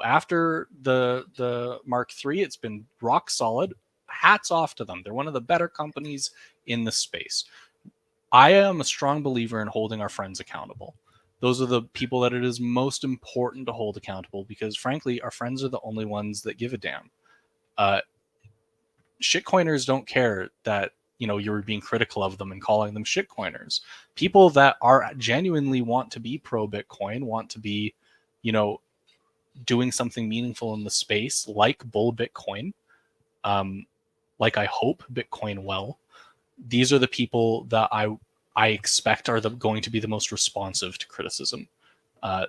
after the Mark III, it's been rock solid. Hats off to them. They're one of the better companies in the space. I am a strong believer in holding our friends accountable. Those are the people that it is most important to hold accountable because, frankly, our friends are the only ones that give a damn. Shitcoiners don't care that, you're being critical of them and calling them shitcoiners. People that are genuinely want to be pro-Bitcoin, want to be, doing something meaningful in the space, like Bull Bitcoin, like I hope Bitcoin will. These are the people that I expect are going to be the most responsive to criticism.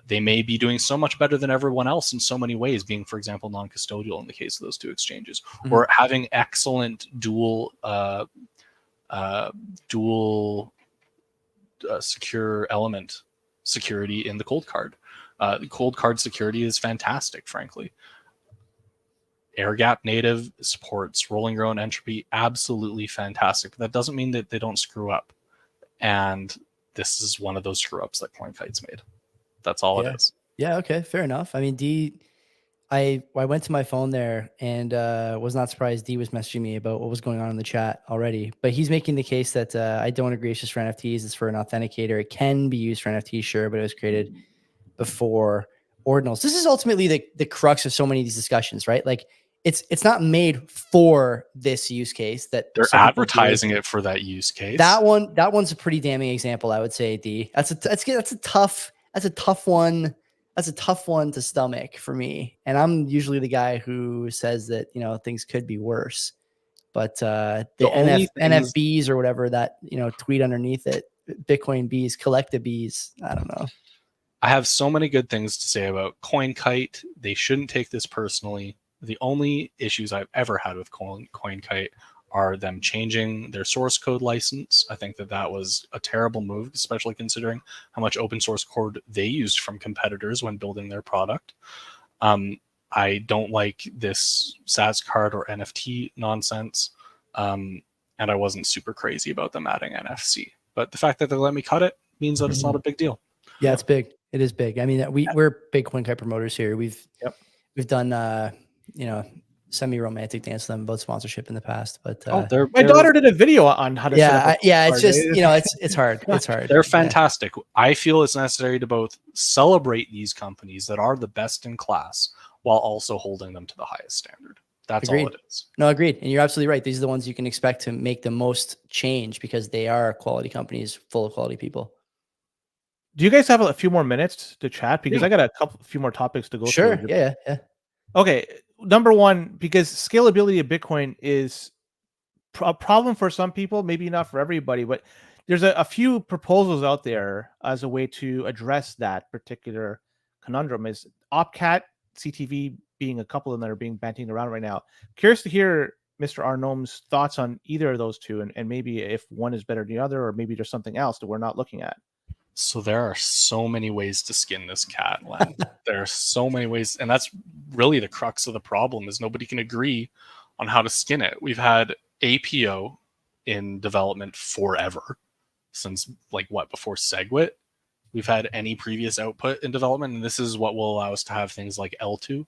They may be doing so much better than everyone else in so many ways, being, for example, non-custodial in the case of those two exchanges, or having excellent dual secure element security in the cold card. Cold card security is fantastic, frankly. Air gap native supports rolling your own entropy, absolutely fantastic. But that doesn't mean that they don't screw up. And this is one of those screw ups that CoinKite's made. That's all it is. Yeah. Okay. Fair enough. I mean, I went to my phone there and was not surprised D was messaging me about what was going on in the chat already. But he's making the case that I don't agree it's just for NFTs. It's for an authenticator. It can be used for NFTs, sure, but it was created before ordinals. This is ultimately the crux of so many of these discussions, right? Like it's not made for this use case that they're advertising it for that use case. That one's a pretty damning example, I would say, D. That's a tough one. That's a tough one to stomach for me. And I'm usually the guy who says that, you know, things could be worse. But the NFBs or whatever that, you know, tweet underneath it, Bitcoin bees, collective bees. I don't know. I have so many good things to say about CoinKite. They shouldn't take this personally. The only issues I've ever had with CoinKite are them changing their source code license. I think that was a terrible move, especially considering how much open source code they used from competitors when building their product. I don't like this SAS card or NFT nonsense. And I wasn't super crazy about them adding NFC. But the fact that they let me cut it means that it's not a big deal. Yeah, it's big. It is big. I mean, we're big CoinKite promoters here. We've done you know, semi-romantic dance with them about sponsorship in the past, but my daughter did a video on how to set up it's just, you know, it's hard. It's hard. They're fantastic. I feel it's necessary to both celebrate these companies that are the best in class while also holding them to the highest standard. That's all it is. No, agreed. And you're absolutely right. These are the ones you can expect to make the most change because they are quality companies full of quality people. Do you guys have a few more minutes to chat? Because I got a few more topics to go through. Sure. Yeah. Okay. Number one, because scalability of Bitcoin is a problem for some people, maybe not for everybody, but there's a few proposals out there as a way to address that particular conundrum. Is Opcat, CTV being a couple of them that are being bandied around right now. Curious to hear MrRGnome's thoughts on either of those two, and maybe if one is better than the other, or maybe there's something else that we're not looking at. So there are so many ways to skin this cat, Len. There are so many ways, and that's really the crux of the problem, is nobody can agree on how to skin it. We've had APO in development forever, since before SegWit. We've had any previous output in development, and this is what will allow us to have things like L2,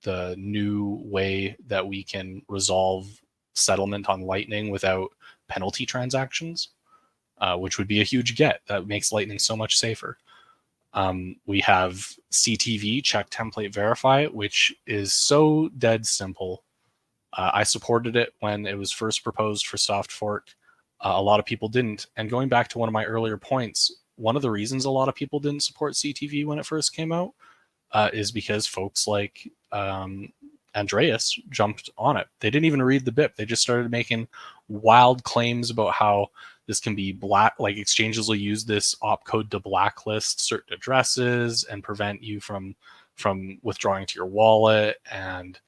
the new way that we can resolve settlement on Lightning without penalty transactions. Which would be a huge get. That makes Lightning so much safer. We have CTV, check template verify, which is so dead simple. I supported it when it was first proposed for soft fork. A lot of people didn't. And going back to one of my earlier points, one of the reasons a lot of people didn't support CTV when it first came out is because folks like Andreas jumped on it. They didn't even read the BIP. They just started making wild claims about how this can be exchanges will use this opcode to blacklist certain addresses and prevent you from withdrawing to your wallet and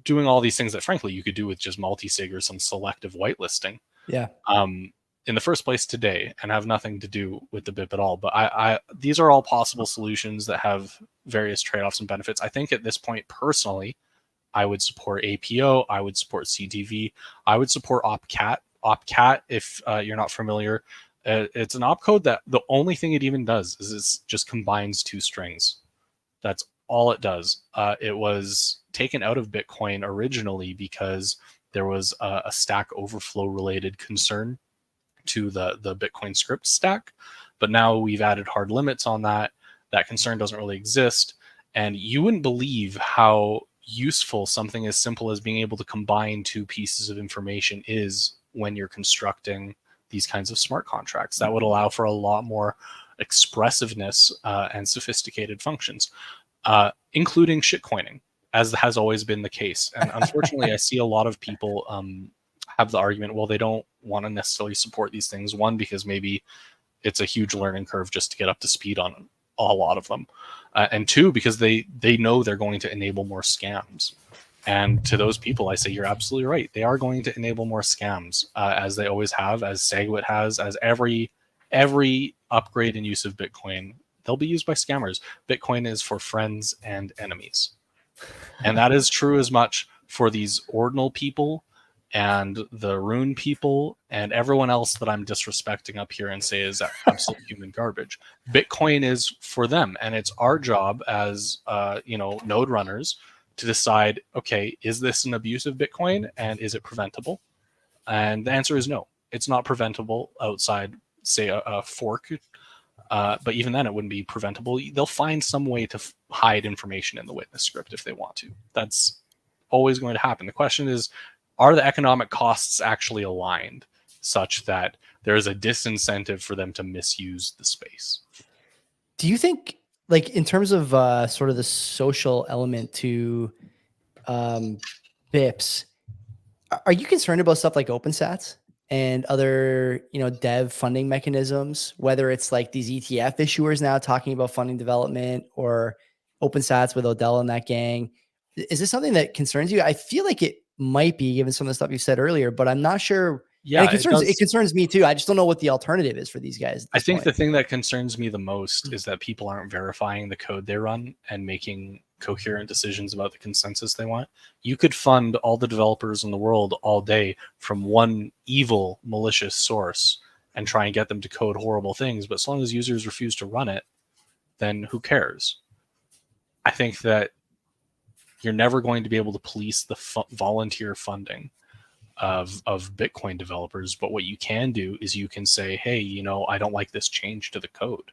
doing all these things that frankly you could do with just multi-sig or some selective whitelisting. Yeah. In the first place today, and have nothing to do with the BIP at all. But these are all possible solutions that have various trade-offs and benefits. I think at this point, personally, I would support APO. I would support CTV. I would support Opcat. Opcat, if you're not familiar, it's an opcode that the only thing it even does is it just combines two strings. That's all it does. It was taken out of Bitcoin originally because there was a stack overflow related concern to the Bitcoin script stack, but now we've added hard limits on that. That concern doesn't really exist, and you wouldn't believe how useful something as simple as being able to combine two pieces of information is when you're constructing these kinds of smart contracts. That would allow for a lot more expressiveness and sophisticated functions, including shitcoining, as has always been the case. And unfortunately, I see a lot of people have the argument, well, they don't want to necessarily support these things. One, because maybe it's a huge learning curve just to get up to speed on a lot of them, and two, because they know they're going to enable more scams. And to those people, I say you're absolutely right. They are going to enable more scams, as they always have, as SegWit has, as every upgrade and use of Bitcoin. They'll be used by scammers. Bitcoin is for friends and enemies, and that is true as much for these ordinal people and the rune people and everyone else that I'm disrespecting up here and say is absolute human garbage. Bitcoin is for them, and it's our job as node runners to decide, okay, is this an abuse of Bitcoin and is it preventable? And the answer is no. It's not preventable outside, say, a fork. But even then, it wouldn't be preventable. They'll find some way to hide information in the witness script if they want to. That's always going to happen. The question is, are the economic costs actually aligned such that there is a disincentive for them to misuse the space? Do you think, like, in terms of sort of the social element to BIPs, are you concerned about stuff like OpenSats and other, dev funding mechanisms, whether it's like these ETF issuers now talking about funding development, or OpenSats with Odell and that gang? Is this something that concerns you? I feel like it might be, given some of the stuff you said earlier, but I'm not sure. Yeah, and it concerns me too. I just don't know what the alternative is for these guys. I think the thing that concerns me the most is that people aren't verifying the code they run and making coherent decisions about the consensus they want. You could fund all the developers in the world all day from one evil, malicious source and try and get them to code horrible things, but as long as users refuse to run it, then who cares? I think that you're never going to be able to police the volunteer funding of Bitcoin developers, but what you can do is you can say, hey, I don't like this change to the code.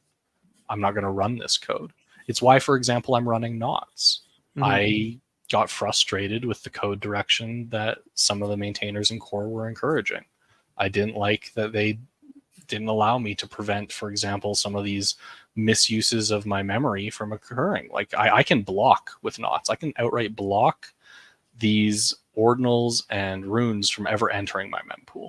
I'm not going to run this code. It's why, for example, I'm running knots. Mm-hmm. I got frustrated with the code direction that some of the maintainers in core were encouraging. I didn't like that they didn't allow me to prevent, for example, some of these misuses of my memory from occurring. Like I can block with knots. I can outright block these ordinals and runes from ever entering my mempool.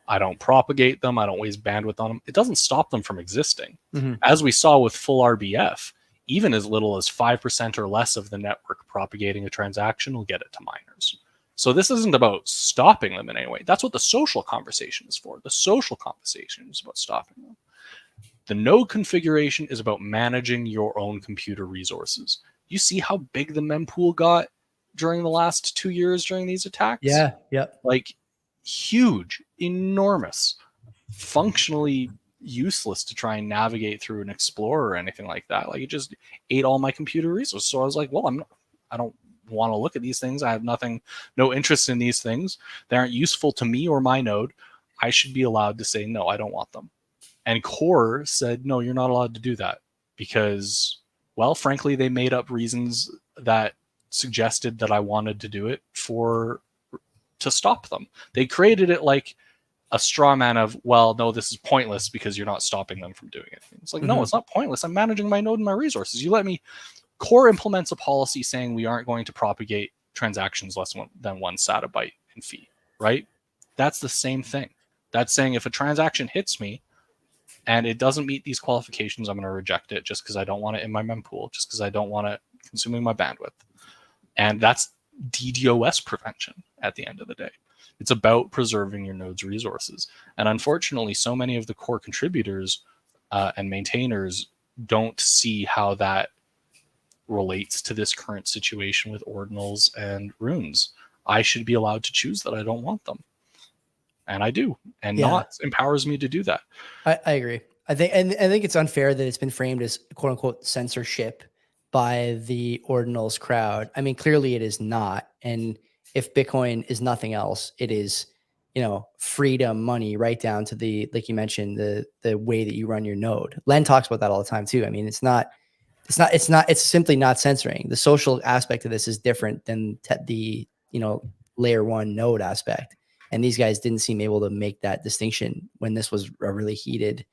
I don't propagate them. I don't waste bandwidth on them. It doesn't stop them from existing. Mm-hmm. As we saw with full RBF, even as little as 5% or less of the network propagating a transaction will get it to miners. So this isn't about stopping them in any way. That's what the social conversation is for. The social conversation is about stopping them. The node configuration is about managing your own computer resources. You see how big the mempool got during the last 2 years during these attacks? Yeah, yep. Like huge, enormous, functionally useless to try and navigate through an explorer or anything like that. Like it just ate all my computer resources. So I was like, well, I don't want to look at these things. I have no interest in these things. They aren't useful to me or my node. I should be allowed to say, no, I don't want them. And Core said, no, you're not allowed to do that because, well, frankly, they made up reasons that suggested that I wanted to do it to stop them. They created it like a straw man of, well, no, this is pointless because you're not stopping them from doing anything. It's like, no, it's not pointless. I'm managing my node and my resources. You let me. Core implements a policy saying we aren't going to propagate transactions less than 1 satabyte in fee, right? That's the same thing. That's saying if a transaction hits me and it doesn't meet these qualifications, I'm going to reject it just because I don't want it in my mempool, just because I don't want it consuming my bandwidth. And that's DDoS prevention at the end of the day. It's about preserving your node's resources. And unfortunately, so many of the core contributors and maintainers don't see how that relates to this current situation with ordinals and runes. I should be allowed to choose that I don't want them. And I do. And Knots empowers me to do that. I agree. I think it's unfair that it's been framed as quote unquote censorship by the ordinals crowd. I mean, clearly it is not. And if Bitcoin is nothing else, it is, freedom, money, right down to the, like you mentioned, the way that you run your node. Len talks about that all the time too. I mean, it's simply not censoring. The social aspect of this is different than the layer 1 node aspect. And these guys didn't seem able to make that distinction when this was a really heated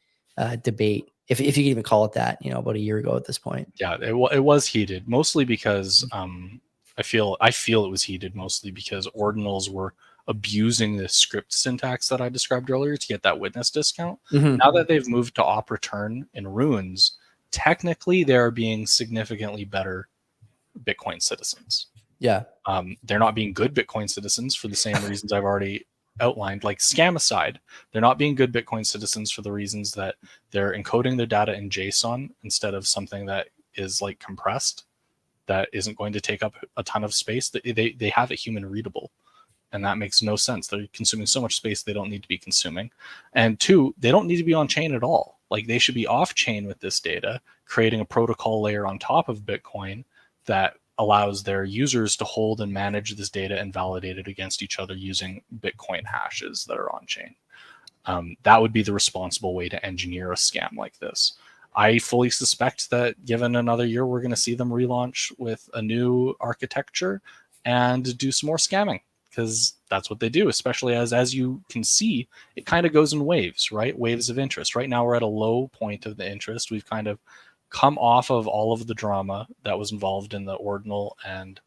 debate, if you could even call it that, about a year ago at this point. Yeah, it was heated, mostly because I feel it was heated mostly because ordinals were abusing the script syntax that I described earlier to get that witness discount. Mm-hmm. Now that they've moved to op return in runes, technically they're being significantly better Bitcoin citizens. Yeah. They're not being good Bitcoin citizens for the same reasons I've already outlined. Like, scam aside, they're not being good Bitcoin citizens for the reasons that they're encoding their data in JSON instead of something that is like compressed, that isn't going to take up a ton of space. They have it human readable, and that makes no sense. They're consuming so much space they don't need to be consuming. And two, they don't need to be on chain at all. Like, they should be off chain with this data, creating a protocol layer on top of Bitcoin that allows their users to hold and manage this data and validate it against each other using Bitcoin hashes that are on chain. That would be the responsible way to engineer a scam like this. I fully suspect that given another year, we're going to see them relaunch with a new architecture and do some more scamming, because that's what they do, especially as you can see, it kind of goes in waves, right? Waves of interest. Right now, we're at a low point of the interest. We've kind of come off of all of the drama that was involved in the ordinal and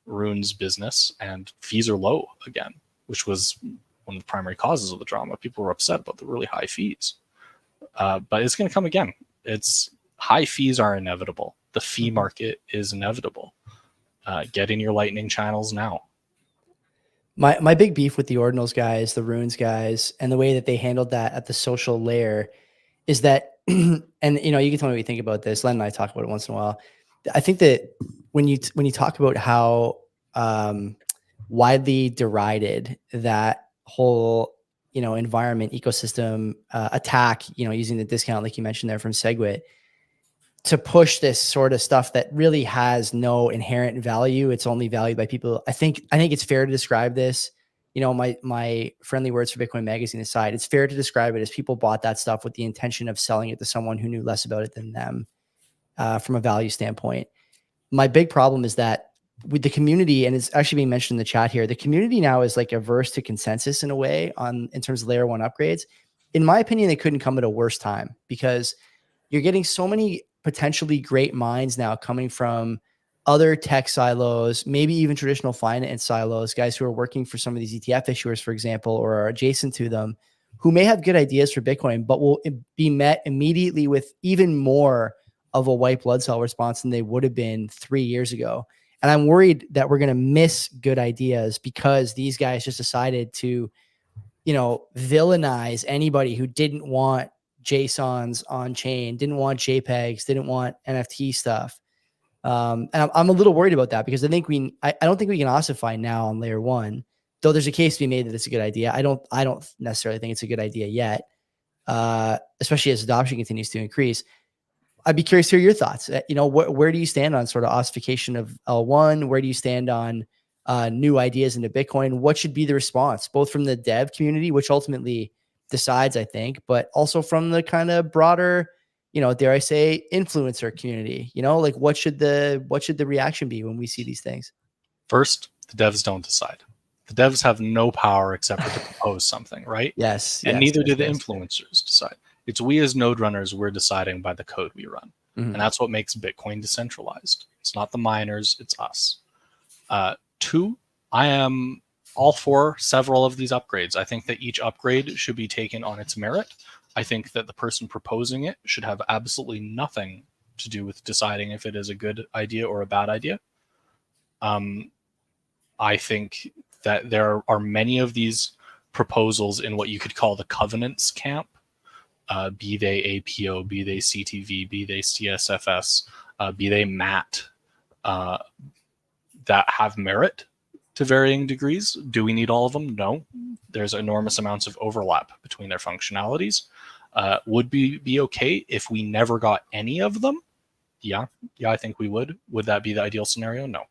runes business, and fees are low again, which was one of the primary causes of the drama. People were upset about the really high fees. But it's going to come again. High fees are inevitable. The fee market is inevitable. Get in your Lightning channels now. My big beef with the ordinals guys, the runes guys, and the way that they handled that at the social layer is that, and you know, you can tell me what you think about this. Len and I talk about it once in a while. I think that when you talk about how widely derided that whole, you know, environment ecosystem attack, you know, using the discount like you mentioned there from Segwit, to push this sort of stuff that really has no inherent value. It's only valued by people. I think it's fair to describe this, you know, my friendly words for Bitcoin Magazine aside, it's fair to describe it as people bought that stuff with the intention of selling it to someone who knew less about it than them from a value standpoint. My big problem is that with the community, and it's actually being mentioned in the chat here, the community now is like averse to consensus in a way in terms of layer one upgrades. In my opinion, they couldn't come at a worse time, because you're getting so many potentially great minds now coming from other tech silos, maybe even traditional finance silos, guys who are working for some of these ETF issuers, for example, or are adjacent to them, who may have good ideas for Bitcoin, but will be met immediately with even more of a white blood cell response than they would have been 3 years ago. And I'm worried that we're going to miss good ideas because these guys just decided to, you know, villainize anybody who didn't want JSONs on chain, didn't want JPEGs, didn't want NFT stuff. And I'm a little worried about that, because I don't think we can ossify now on layer one, though there's a case to be made that it's a good idea. I don't necessarily think it's a good idea yet, especially as adoption continues to increase. I'd be curious to hear your thoughts. You know, where do you stand on sort of ossification of L1? Where do you stand on new ideas into Bitcoin? What should be the response, both from the dev community, which ultimately decides, I think, but also from the kind of broader, you know, dare I say, influencer community? You know, like what should the reaction be when we see these things? First, the devs don't decide. The devs have no power except for to propose something, right? Yes. And neither do the influencers decide. It's we as node runners, we're deciding by the code we run. Mm-hmm. And that's what makes Bitcoin decentralized. It's not the miners, it's us. Two, I am all for several of these upgrades. I think that each upgrade should be taken on its merit. I think that the person proposing it should have absolutely nothing to do with deciding if it is a good idea or a bad idea. I think that there are many of these proposals in what you could call the covenants camp, be they APO, be they CTV, be they CSFS, be they MAT, that have merit to varying degrees. Do we need all of them? No. There's enormous amounts of overlap between their functionalities. Would be okay if we never got any of them? Yeah, I think we would. Would that be the ideal scenario? No.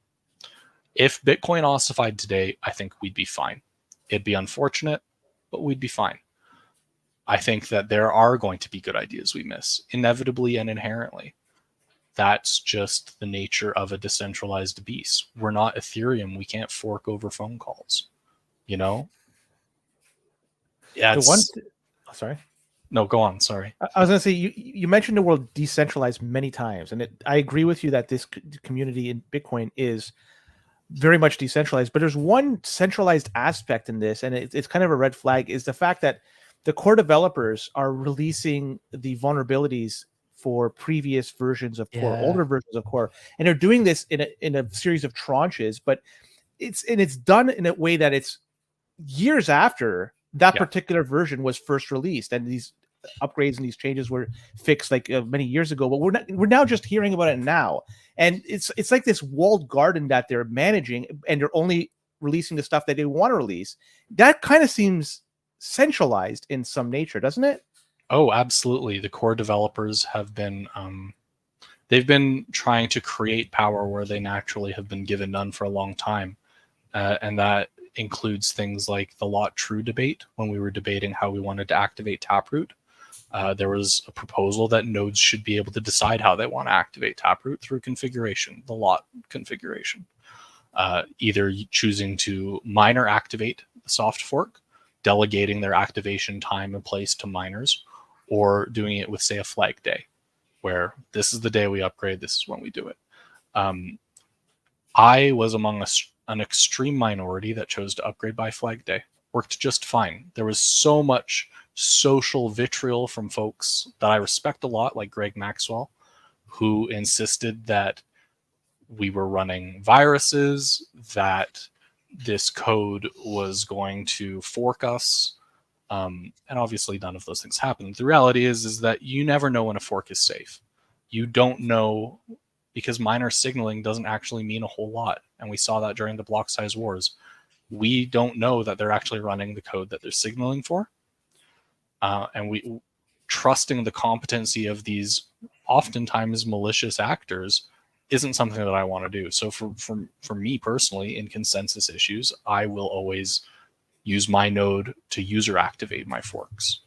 If Bitcoin ossified today, I think we'd be fine. It'd be unfortunate, but we'd be fine. I think that there are going to be good ideas we miss, inevitably and inherently. That's just the nature of a decentralized beast. We're not Ethereum. We can't fork over phone calls, you know? Yeah. Sorry. No, go on. Sorry. I was going to say, you mentioned the word decentralized many times, and I agree with you that this community in Bitcoin is very much decentralized, but there's one centralized aspect in this, and it's kind of a red flag, is the fact that the core developers are releasing the vulnerabilities for previous versions of core, Yeah. older versions of core, and they're doing this in a series of tranches, but it's done in a way that it's years after that particular version was first released, and these upgrades and these changes were fixed like many years ago. But we're now just hearing about it now, and it's like this walled garden that they're managing, and they're only releasing the stuff that they want to release. That kind of seems centralized in some nature, doesn't it? Oh, absolutely. The core developers have been they've been trying to create power where they naturally have been given none for a long time, and that includes things like the lot true debate. When we were debating how we wanted to activate Taproot, there was a proposal that nodes should be able to decide how they want to activate Taproot through configuration, the lot configuration. Either choosing to miner activate the soft fork, delegating their activation time and place to miners, or doing it with, say, a flag day, where this is the day we upgrade, this is when we do it. I was among an extreme minority that chose to upgrade by flag day. Worked just fine. There was so much social vitriol from folks that I respect a lot, like Greg Maxwell, who insisted that we were running viruses, that this code was going to fork us. And obviously none of those things happened. The reality is that you never know when a fork is safe. You don't know, because miner signaling doesn't actually mean a whole lot. And we saw that during the block size wars. We don't know that they're actually running the code that they're signaling for. And we trusting the competency of these oftentimes malicious actors isn't something that I want to do. So for me personally, in consensus issues, I will always use my node to user activate my forks.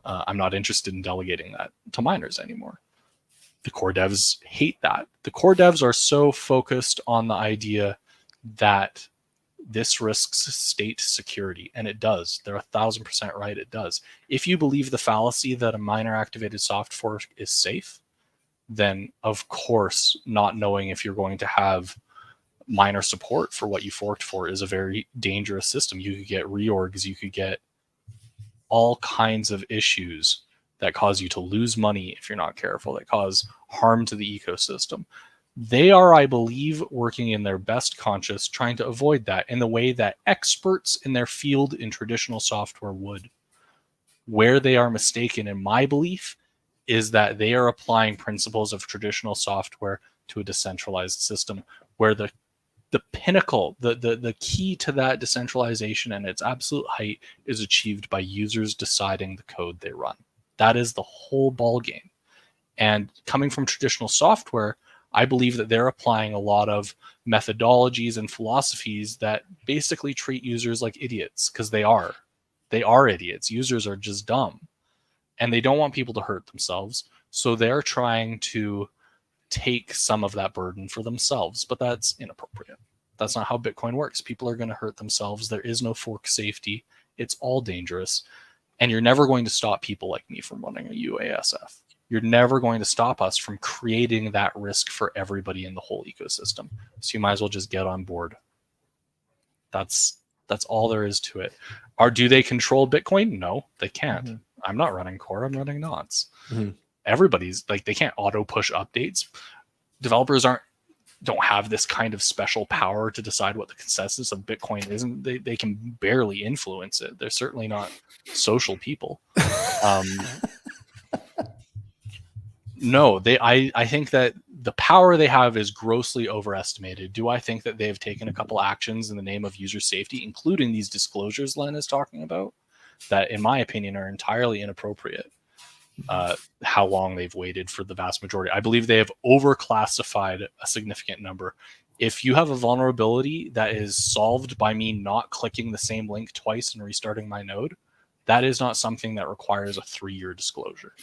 I'm not interested in delegating that to miners anymore. The core devs hate that. The core devs are so focused on the idea that this risks state security, and it does. They're 1000% right, it does. If you believe the fallacy that a miner activated soft fork is safe, then of course not knowing if you're going to have miner support for what you forked for is a very dangerous system. You could get reorgs, you could get all kinds of issues that cause you to lose money if you're not careful, that cause harm to the ecosystem. They are, I believe, working in their best conscience, trying to avoid that in the way that experts in their field in traditional software would. Where they are mistaken, in my belief, is that they are applying principles of traditional software to a decentralized system, where the pinnacle, the key to that decentralization and its absolute height is achieved by users deciding the code they run. That is the whole ball game. And coming from traditional software, I believe that they're applying a lot of methodologies and philosophies that basically treat users like idiots, because they are. They are idiots. Users are just dumb. And they don't want people to hurt themselves. So they're trying to take some of that burden for themselves, but that's inappropriate. That's not how Bitcoin works. People are going to hurt themselves. There is no fork safety. It's all dangerous. And you're never going to stop people like me from running a UASF. You're never going to stop us from creating that risk for everybody in the whole ecosystem. So you might as well just get on board. That's all there is to it. Do they control Bitcoin? No, they can't. Mm-hmm. I'm not running core. I'm running knots. Mm-hmm. Everybody's like, they can't auto push updates. Developers don't have this kind of special power to decide what the consensus of Bitcoin is, and they can barely influence it. They're certainly not social people. No, I think that the power they have is grossly overestimated. Do I think that they have taken a couple actions in the name of user safety, including these disclosures Len is talking about, that in my opinion are entirely inappropriate? How long they've waited for the vast majority. I believe they have overclassified a significant number. If you have a vulnerability that is solved by me not clicking the same link twice and restarting my node, that is not something that requires a 3-year disclosure.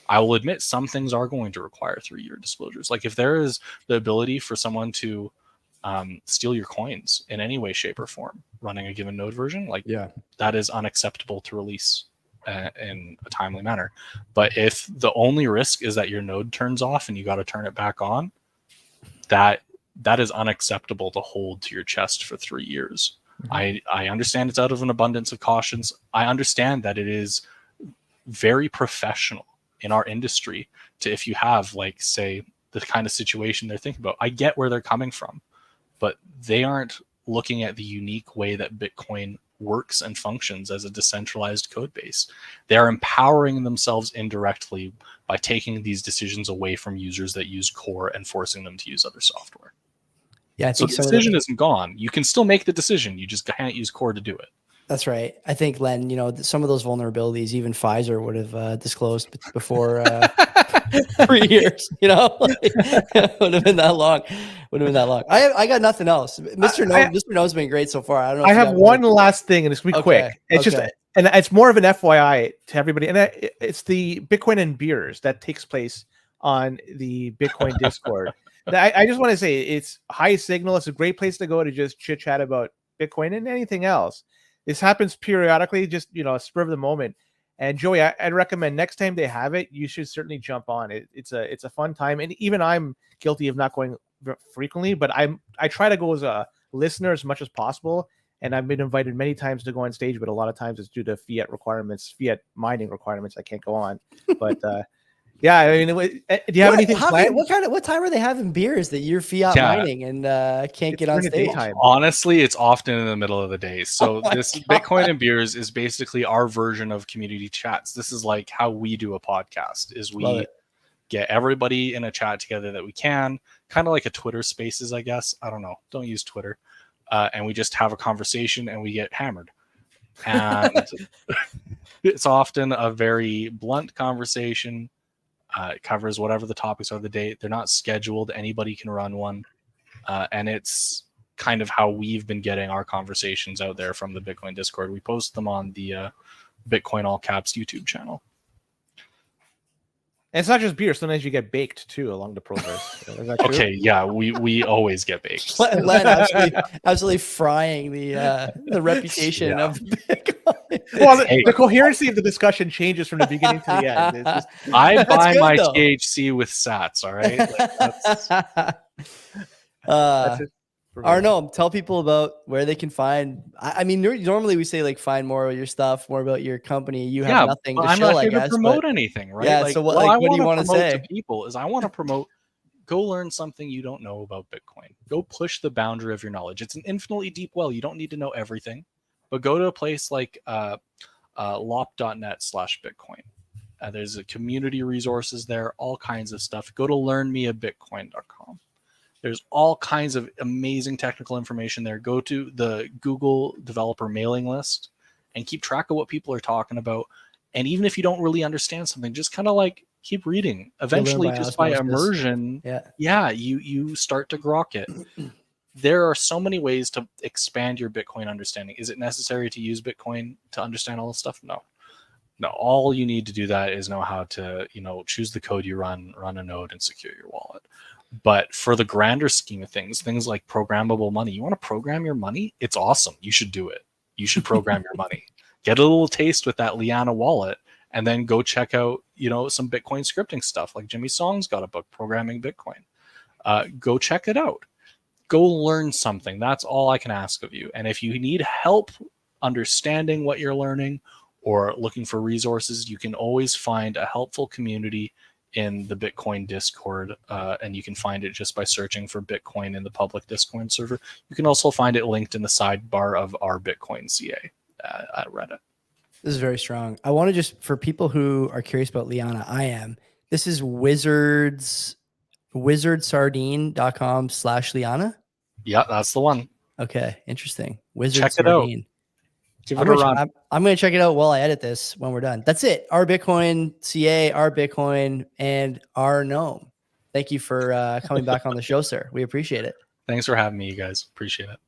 I will admit some things are going to require 3-year disclosures. Like if there is the ability for someone to steal your coins in any way, shape, or form running a given node version, that is unacceptable to release in a timely manner. But if the only risk is that your node turns off and you got to turn it back on, that is unacceptable to hold to your chest for 3 years. Mm-hmm. I understand it's out of an abundance of cautions. I understand that it is very professional in our industry to, if you have like, say, the kind of situation they're thinking about. I get where they're coming from, but they aren't looking at the unique way that Bitcoin works and functions as a decentralized code base. They are empowering themselves indirectly by taking these decisions away from users that use core and forcing them to use other software. Yeah, I So think the decision isn't gone. You can still make the decision. You just can't use core to do it. That's right. I think, Len, you know, some of those vulnerabilities, even Pfizer would have disclosed before 3 years, you know, would have been that long. Would have been that long. I got nothing else. Mr. Gnome's been great so far. I don't know. I have one last thing, and it's gonna be quick. It's just, and it's more of an FYI to everybody, and it's the Bitcoin and beers that takes place on the Bitcoin Discord. I just want to say it's high signal. It's a great place to go to just chit chat about Bitcoin and anything else. This happens periodically, just, you know, a spur of the moment. And Joey, I'd recommend next time they have it, you should certainly jump on it. It's a fun time, and even I'm guilty of not going frequently, but I try to go as a listener as much as possible. And I've been invited many times to go on stage, but a lot of times it's due to fiat mining requirements. I can't go on, but yeah. I mean, do you have anything planned? What time are they having beers that you're fiat mining and can't get on stage? Honestly, it's often in the middle of the day. So this Bitcoin and beers is basically our version of community chats. This is like how we do a podcast. Is we get everybody in a chat together that we can, kind of like a Twitter Spaces, I guess. I don't know. Don't use Twitter. And we just have a conversation and we get hammered. And it's often a very blunt conversation. It covers whatever the topics are of the day. They're not scheduled. Anybody can run one. And it's kind of how we've been getting our conversations out there from the Bitcoin Discord. We post them on the Bitcoin All Caps YouTube channel. And it's not just beer. Sometimes you get baked too along the process. Is that true? Okay, yeah, we always get baked. Len absolutely frying the reputation of Bitcoin. Well, the coherency of the discussion changes from the beginning to the end. It's just, I buy my THC with sats. All right. That's it. Arno, tell people about where they can find. I mean, normally we say like find more of your stuff, more about your company. You have nothing to I'm show, not here I guess, to promote anything, right? Yeah. Like, So what do you want to say to people? Is I want to promote. Go learn something you don't know about Bitcoin. Go push the boundary of your knowledge. It's an infinitely deep well. You don't need to know everything, but go to a place like lop.net/Bitcoin. There's a community resources there, all kinds of stuff. Go to learnmeabitcoin.com. There's all kinds of amazing technical information there. Go to the Google developer mailing list and keep track of what people are talking about. And even if you don't really understand something, just kind of like keep reading. Eventually, just by immersion, you start to grok it. There are so many ways to expand your Bitcoin understanding. Is it necessary to use Bitcoin to understand all this stuff? No. All you need to do that is know how to, choose the code you run a node, and secure your wallet. But for the grander scheme of things like programmable money, you want to program your money? It's awesome. You should do it. You should program your money. Get a little taste with that Liana wallet, and then go check out, some Bitcoin scripting stuff. Like Jimmy Song's got a book, Programming Bitcoin. Go check it out. Go learn something. That's all I can ask of you. And if you need help understanding what you're learning or looking for resources, you can always find a helpful community in the Bitcoin Discord, and you can find it just by searching for Bitcoin in the public Discord server. You can also find it linked in the sidebar of our Bitcoin CA at Reddit. This is very strong. I want to just, for people who are curious about Liana, I am. This is wizardsardine.com/Liana. Yeah, that's the one. Okay, interesting. Check it out. Give it a run. I'm going to check it out while I edit this when we're done. That's it. Our Bitcoin CA, our Bitcoin, and our Gnome. Thank you for coming back on the show, sir. We appreciate it. Thanks for having me, you guys. Appreciate it.